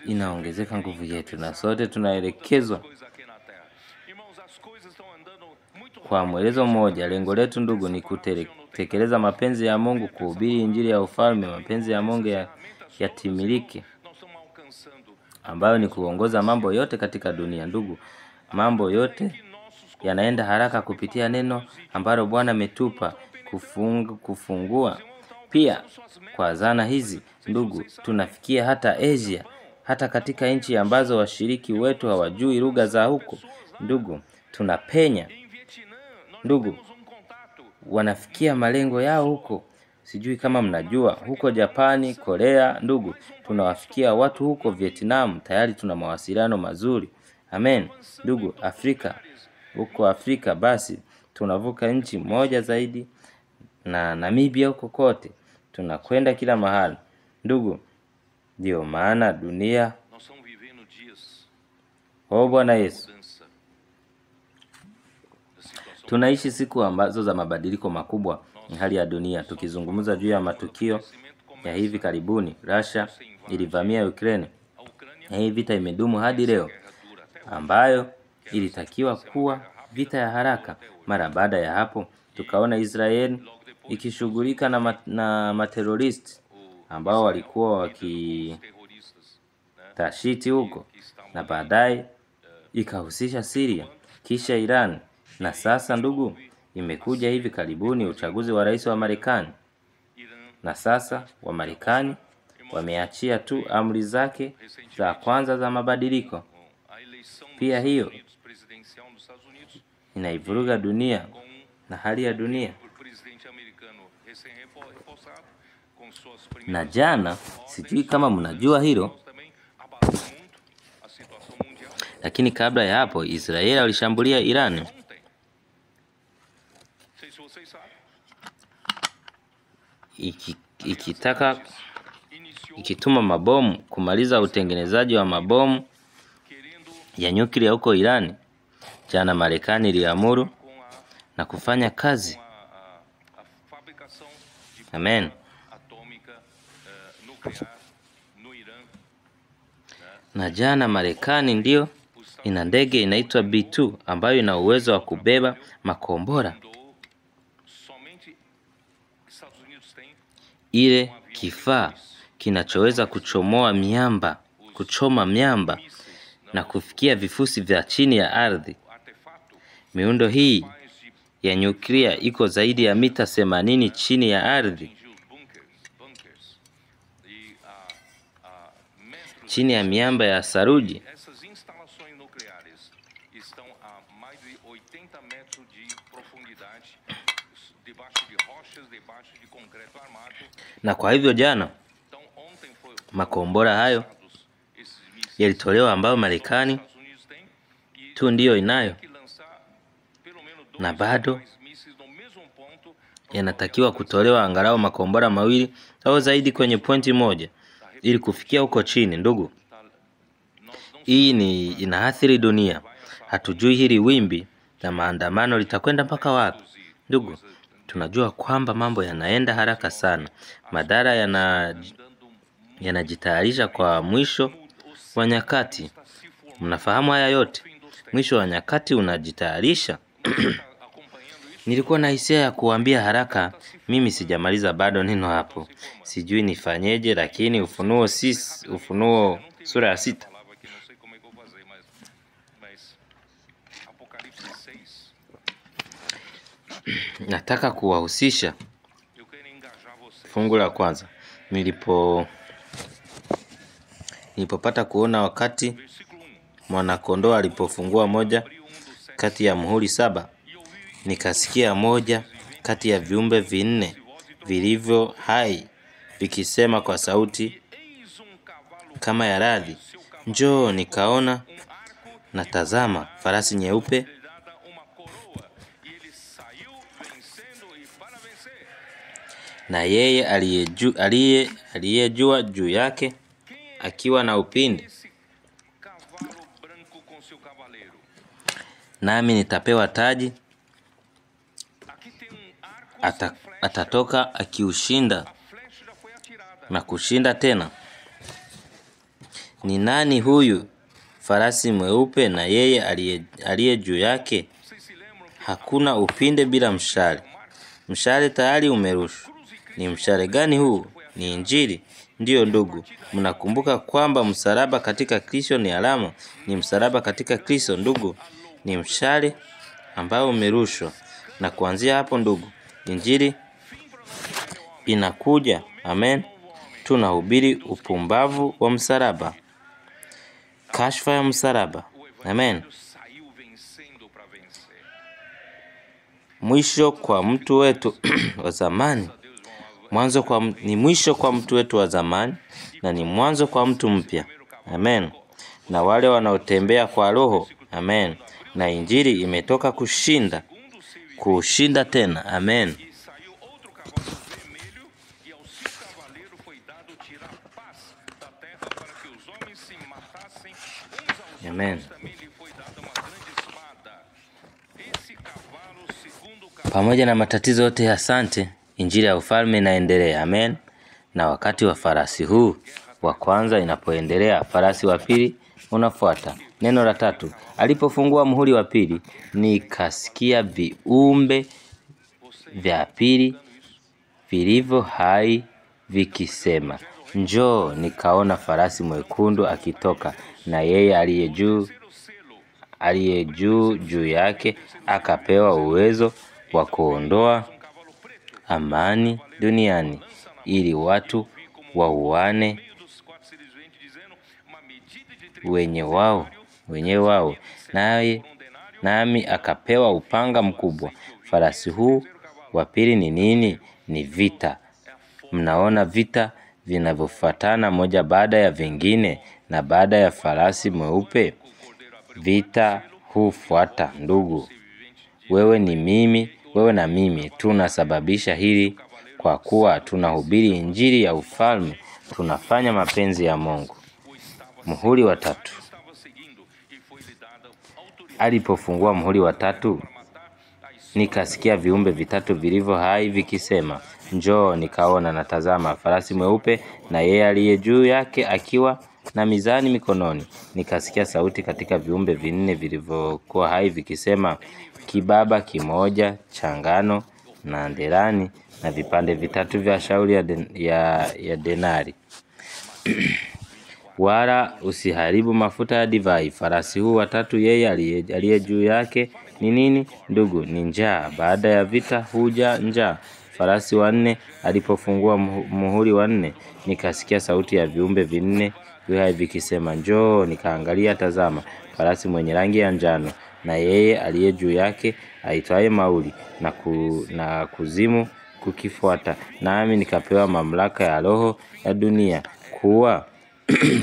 inaongezeka, nguvu yetu, na sote tunaelekezwa kwa mwelezo mmoja. Lengo letu, ndugu, ni kutekeleza mapenzi ya Mungu, kuhubiri injili ya ufalme, mapenzi ya Mungu yatimilike, ambayo ni kuongoza mambo yote katika dunia. Ndugu, mambo yote yanaenda haraka kupitia neno ambalo Bwana ametupa kufungua. Pia kwa zana hizi, ndugu, tunafikia hata Asia, hata katika nchi ambazo washiriki wetu hawajui lugha za huko. Ndugu, tunapenya. Ndugu, wanafikia malengo yao huko. Sijui kama mnajua huko Japani, Korea, ndugu, tunawafikia watu huko Vietnam, tayari tuna mawasiliano mazuri. Amen. Ndugu, Afrika, huko Afrika basi tunavuka nchi moja zaidi, na Namibia huko kote tunakwenda kila mahali. Ndugu, ndio maana dunia. Bwana Yesu, tunaishi siku ambazo za mabadiliko makubwa hali ya dunia. Tukizungumza juu ya matukio ya hivi karibuni, Russia ilivamia Ukraine. Hii vita imedumu hadi leo, ambayo ilitakiwa kuwa vita ya haraka. Mara baada ya hapo tukaona Israeli ikishughulika na materoristi ambao walikuwa wakitashiti huko, na baadaye ikahusisha Syria, kisha Iran, na sasa ndugu, imekuja hivi karibuni uchaguzi wa rais wa Marekani. Na sasa wa Marekani wameachia tu amri zake za kwanza za mabadiliko. Pia hiyo inaivuruga dunia na hali ya dunia. Na jana, sijui kama mnajua hilo, lakini kabla ya hapo Israeli walishambulia Iran. Ikituma mabomu kumaliza utengenezaji wa mabomu ya nyuklia huko Iran. Jana Marekani iliamuru na kufanya kazi. Amen. Na jana Marekani ndio ina ndege inaitwa B2 ambayo ina uwezo wa kubeba makombora. Ile kifaa kinachoweza kuchoma miamba na kufikia vifusi vya chini ya ardhi. Miundo hii ya nyuklia iko zaidi ya mita 80 chini ya ardhi, chini ya miamba ya saruji. Na kwa hivyo jana makombora hayo yalitolewa, ambayo Marekani tu ndiyo inayo, na bado yanatakiwa kutolewa angalau makombora mawili au zaidi kwenye pointi moja ili kufikia huko chini. Ndugu, hii inaathiri dunia. Hatujui hili wimbi la maandamano litakwenda mpaka wapi. Ndugu, tunajua kwamba mambo yanaenda haraka sana. Madhara yanajitayarisha kwa mwisho wa nyakati. Mnafahamu haya yote. Mwisho wa nyakati unajitayarisha. Nilikuwa na hisia ya kuambia haraka, mimi sijamaliza bado neno hapo. Sijui nifanyeje, lakini Ufunuo sura ya 6. Nataka kuwahusisha fungu la kwanza. Nilipopata kuona wakati mwana-kondoo alipofungua moja kati ya muhuri 7, nikasikia moja kati ya viumbe 4 vilivyo hai vikisema kwa sauti kama ya radi, njoo. Nikaona na tazama farasi nyeupe, na yeye aliyejua juu yake akiwa na upinde. Nami nitapewa taji, atatoka akiushinda na kushinda tena. Ni nani huyu farasi mweupe na yeye aliye juu yake? Hakuna upinde bila mshale. Mshale tayari umerushwa. Ni mshale gani huu? Ni Injili. Ndiyo ndugu, mnakumbuka kwamba msalaba katika Kristo ni alama. Ni msalaba katika Kristo ndugu, ni mshale ambao umerushwa. Na kuanzia hapo ndugu, Injili inakuja. Amen. Tunahubiri upumbavu wa msalaba, kashfa ya msalaba. Amen. mwisho kwa mtu wetu wa zamani. Ni mwisho kwa mtu wetu wa zamani na ni mwanzo kwa mtu mpya. Amen. Na wale wanaotembea kwa Roho. Amen. Na injili imetoka kushinda tena. Amen. Amen. Pamoja na matatizo yote, asante, injili ya ufalme inaendelea. Amen. Na wakati wa farasi huu wa kwanza inapoendelea, farasi wa pili unafuata. Neno la 3, alipofungua muhuri wa pili, nikasikia viumbe vya pili vilivyo hai vikisema, njoo. Nikaona farasi mwekundu akitoka, na yeye aliye juu yake akapewa uwezo wa kuondoa amani duniani, ili watu wauane wenye wao. Nami akapewa upanga mkubwa. Farasi huu wa pili ni nini? Ni vita. Mnaona vita vinavyofuatana moja baada ya vingine, na baada ya farasi mweupe vita hufuata. Ndugu, wewe na mimi tunasababisha hili, kwa kuwa tunahubiri injili ya ufalme, tunafanya mapenzi ya Mungu. Muhuri wa 3. Alipofungua muhuri wa 3, nikasikia viumbe vitatu vilivyo hai vikisema, njoo. Nikaona, na tazama, farasi mweupe, na yeye aliye juu yake akiwa na mizani mikononi. Nikasikia sauti katika viumbe vinne vilivyokuwa hai vikisema, kibaba kimoja cha ngano na ndelani na vipande vitatu vya shauri ya denari. Wala usiharibu mafuta ya divai. Farasi huu wa 3, yeye aliye juu yake ni nini? Ndugu, ni njaa. Baada ya vita huja njaa. Farasi wa 4 alipofungua muhuri wa 4, nikasikia sauti ya viumbe vinne vikisema, njoo. Nikaangalia, tazama, farasi mwenye rangi ya njano, na yeye aliye juu yake aitwaye Mauli na Kuzimu kukifuata. Nami nikapewa mamlaka ya roho ya dunia, kuwa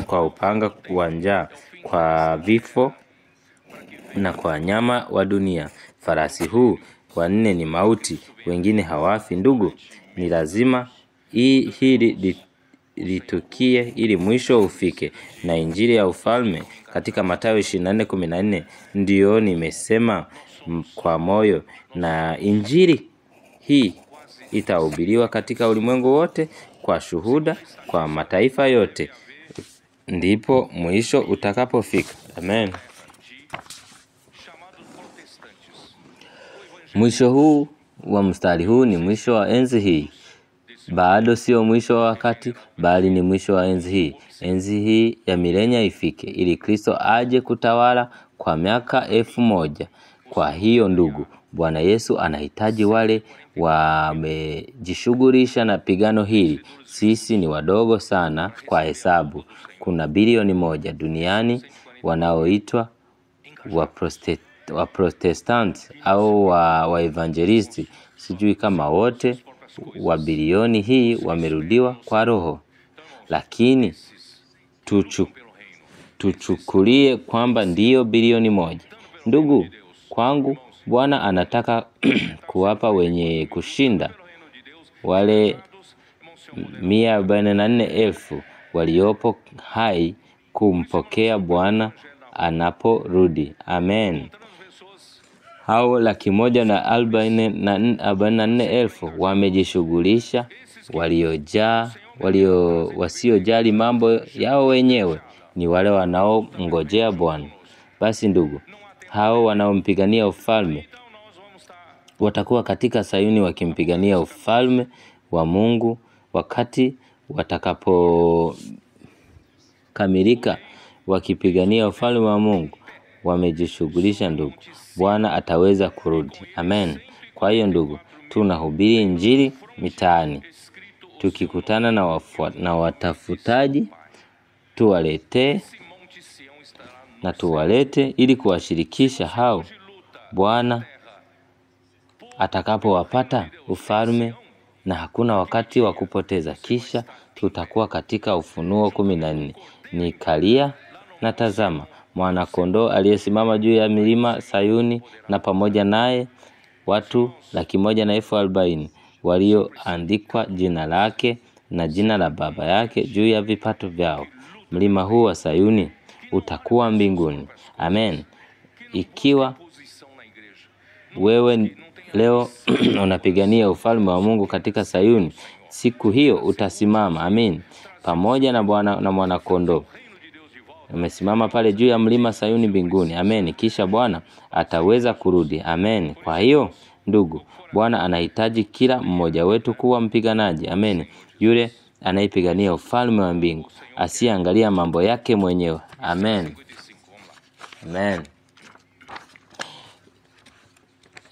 kwa upanga wa njaa, kwa vifo na kwa nyama wa dunia. Farasi huu wa 4 ni mauti, wengine hawafi. Ndugu, ni lazima hili litukie ili mwisho ufike. Na injili ya ufalme katika Mathayo 24:14, ndio nimesema kwa moyo, na injili hii itahubiriwa katika ulimwengu wote kwa shuhuda kwa mataifa yote, ndipo mwisho utakapofika. Amen. Mwisho huu wa mstari huu ni mwisho wa enzi hii. Bado sio mwisho wa wakati, bali ni mwisho wa enzi hii. Enzi hii ya milenia ifike, ili Kristo aje kutawala kwa miaka 1000. Kwa hiyo ndugu, Bwana Yesu anahitaji wale wamejishughulisha na pigano hili. Sisi ni wadogo sana kwa hesabu. Kuna bilioni 1 duniani wanaoitwa wa Protestant au wa Evangelisti. Sijui kama wote wa bilioni hii wamerudiwa kwa Roho, lakini tuchukulie kwamba ndiyo bilioni 1. Ndugu, kwangu Bwana anataka kuwapa wenye kushinda wale 144,000 waliopo hai kumpokea Bwana anaporudi. Amen. Hao 144,000 wamejishughulisha, wasiojali mambo yao wenyewe, ni wale wanaongojea Bwana. Basi ndugu, hao wanaompigania ufalme watakuwa katika Sayuni wakimpigania ufalme wa Mungu. Wakati watakapokamilika wakipigania ufalme wa Mungu, wamejishughulisha ndugu, Bwana ataweza kurudi. Amen. Kwa hiyo ndugu, tunahubiri injili mitaani. Tukikutana na watafutaji, tuwalete ili kuwashirikisha hao. Bwana atakapowapata ufalme na hakuna wakati wa kupoteza. Kisha tutakuwa katika Ufunuo 14. Nikalia na tazama, mwana-kondoo aliyesimama juu ya milima Sayuni, na pamoja naye watu 140,000 walioandikwa jina lake na jina la Baba yake juu ya vipato vyao. Mlima huu wa Sayuni utakuwa mbinguni. Amen. Ikiwa wewe leo unapigania ufalme wa Mungu katika Sayuni, siku hiyo utasimama, amen, pamoja na Bwana na mwana-kondoo. Umesimama pale juu ya mlima Sayuni mbinguni, amen. Kisha Bwana ataweza kurudi, amen. Kwa hiyo ndugu, Bwana anahitaji kila mmoja wetu kuwa mpiganaji, amen, yule anayepigania ufalme wa mbingu, asiangalia mambo yake mwenyewe, amen. Amen.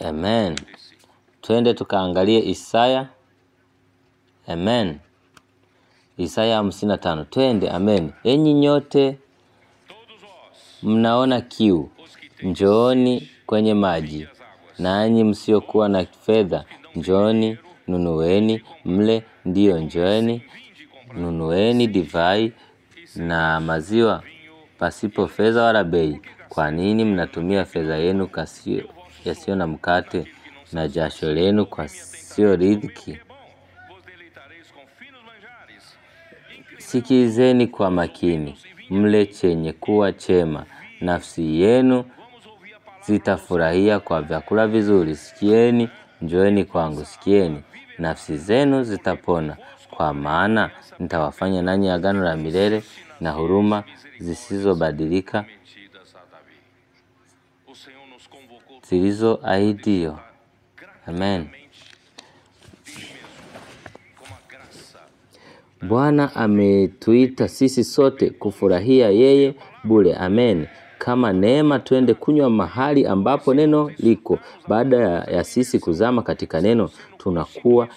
Amen. Twende tukaangalie Isaya. Amen. Isaya 55. Twende, amen. Enyi nyote mnaona kiu, njooni kwenye maji. Nanyi msiokuwa na fedha, njooni nunueni mle. Ndiyo, njooni nunueni divai na maziwa pasipo fedha wala bei. Kwa nini mnatumia fedha yenu yasiyo na mkate, na jasho lenu kwa sio riziki? Sikizeni kwa makini, mle chenye kuwa chema, nafsi yenu zitafurahia kwa vyakula vizuri. Sikieni, njoeni kwangu, sikieni, nafsi zenu zitapona. Kwa maana nitawafanya nanyi agano la milele na huruma zisizobadilika zilizoahidiwa. Amen. Bwana ametuita sisi sote kufurahia yeye bure, amen. Kama neema, twende kunywa mahali ambapo neno liko. Baada ya sisi kuzama katika neno, tunakuwa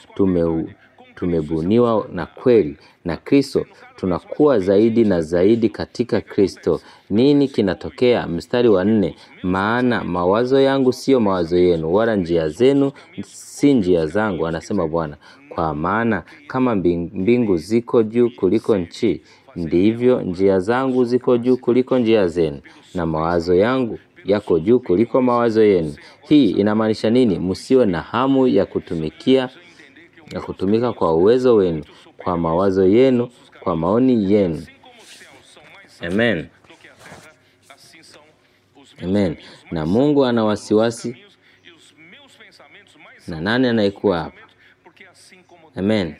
tumebuniwa na kweli na Kristo. Tunakuwa zaidi na zaidi katika Kristo. Nini kinatokea? Mstari wa 4, maana mawazo yangu sio mawazo yenu, wala njia zenu si njia zangu, anasema Bwana. Kwa maana kama mbingu ziko juu kuliko nchi, ndivyo njia zangu ziko juu kuliko njia zenu, na mawazo yangu yako juu kuliko mawazo yenu. Hii inamaanisha nini? Msiwe na hamu ya kutumika kwa uwezo wenu, kwa mawazo yenu, kwa maoni yenu. Amen. Amen. Na Mungu ana wasiwasi na nani anayekuwa hapa? Amen.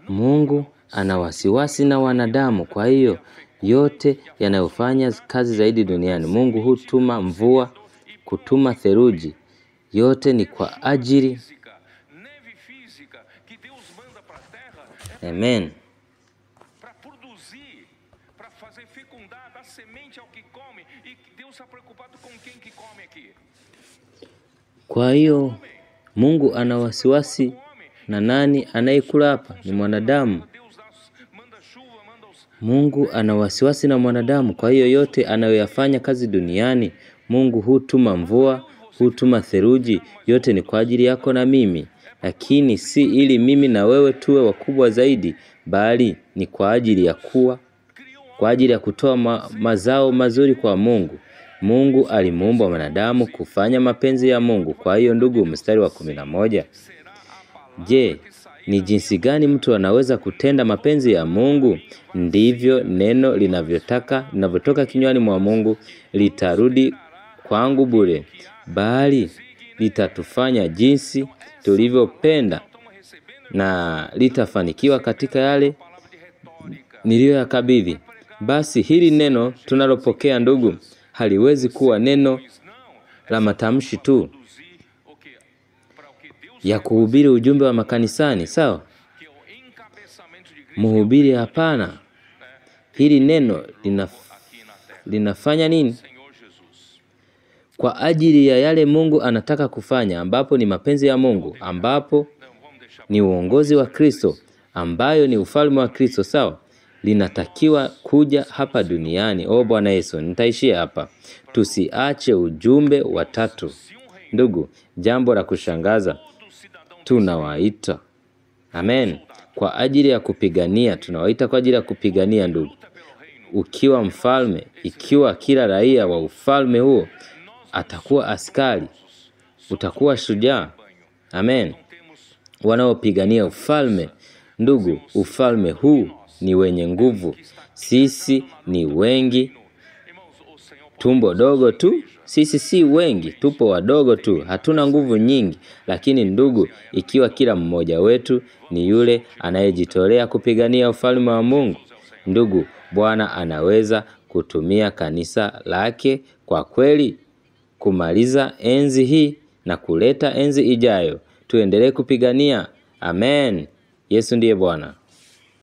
Mungu ana wasiwasi na wanadamu. Kwa hiyo yote yanayofanya kazi zaidi duniani, Mungu hutuma mvua, kutuma theluji, yote ni kwa ajili. Amen. Kwa hiyo Mungu ana wasiwasi na nani anayekula hapa? Ni mwanadamu. Mungu ana wasiwasi na mwanadamu. Kwa hiyo yote anayoyafanya kazi duniani, Mungu hutuma mvua, hutuma theluji, yote ni kwa ajili yako na mimi. Lakini si ili mimi na wewe tuwe wakubwa zaidi, bali ni kwa ajili ya kutoa mazao mazuri kwa Mungu. Mungu alimuumba mwanadamu kufanya mapenzi ya Mungu. Kwa hiyo ndugu, mstari wa 11. Je, ni jinsi gani mtu anaweza kutenda mapenzi ya Mungu? Ndivyo neno linavyotoka kinywani mwa Mungu, litarudi kwangu bure, bali litatufanya jinsi tulivyopenda na litafanikiwa katika yale niliyoyakabidhi. Basi hili neno tunalopokea ndugu, haliwezi kuwa neno la matamshi tu ya kuhubiri ujumbe wa makanisani, sawa? Mhubiri, hapana. Hili neno linafanya nini? Kwa ajili ya yale Mungu anataka kufanya, ambapo ni mapenzi ya Mungu, ambapo ni uongozi wa Kristo, ambayo ni ufalme wa Kristo, sawa? linatakiwa kuja hapa duniani. Bwana Yesu, nitaishia hapa. Tusiache ujumbe wa tatu. Ndugu, jambo la kushangaza, tunawaita. Amen. Kwa ajili ya kupigania, tunawaita kwa ajili ya kupigania ndugu. Ukiwa mfalme, ikiwa kila raia wa ufalme huo atakuwa askari, utakuwa shujaa. Amen. Wanaopigania ufalme, ndugu, ufalme huu ni wenye nguvu. Sisi ni wengi, tumbo dogo tu. Sisi si wengi, tupo wadogo tu, hatuna nguvu nyingi. Lakini ndugu, ikiwa kila mmoja wetu ni yule anayejitolea kupigania ufalme wa Mungu, ndugu, Bwana anaweza kutumia kanisa lake kwa kweli kumaliza enzi hii na kuleta enzi ijayo. Tuendelee kupigania. Amen. Yesu ndiye Bwana.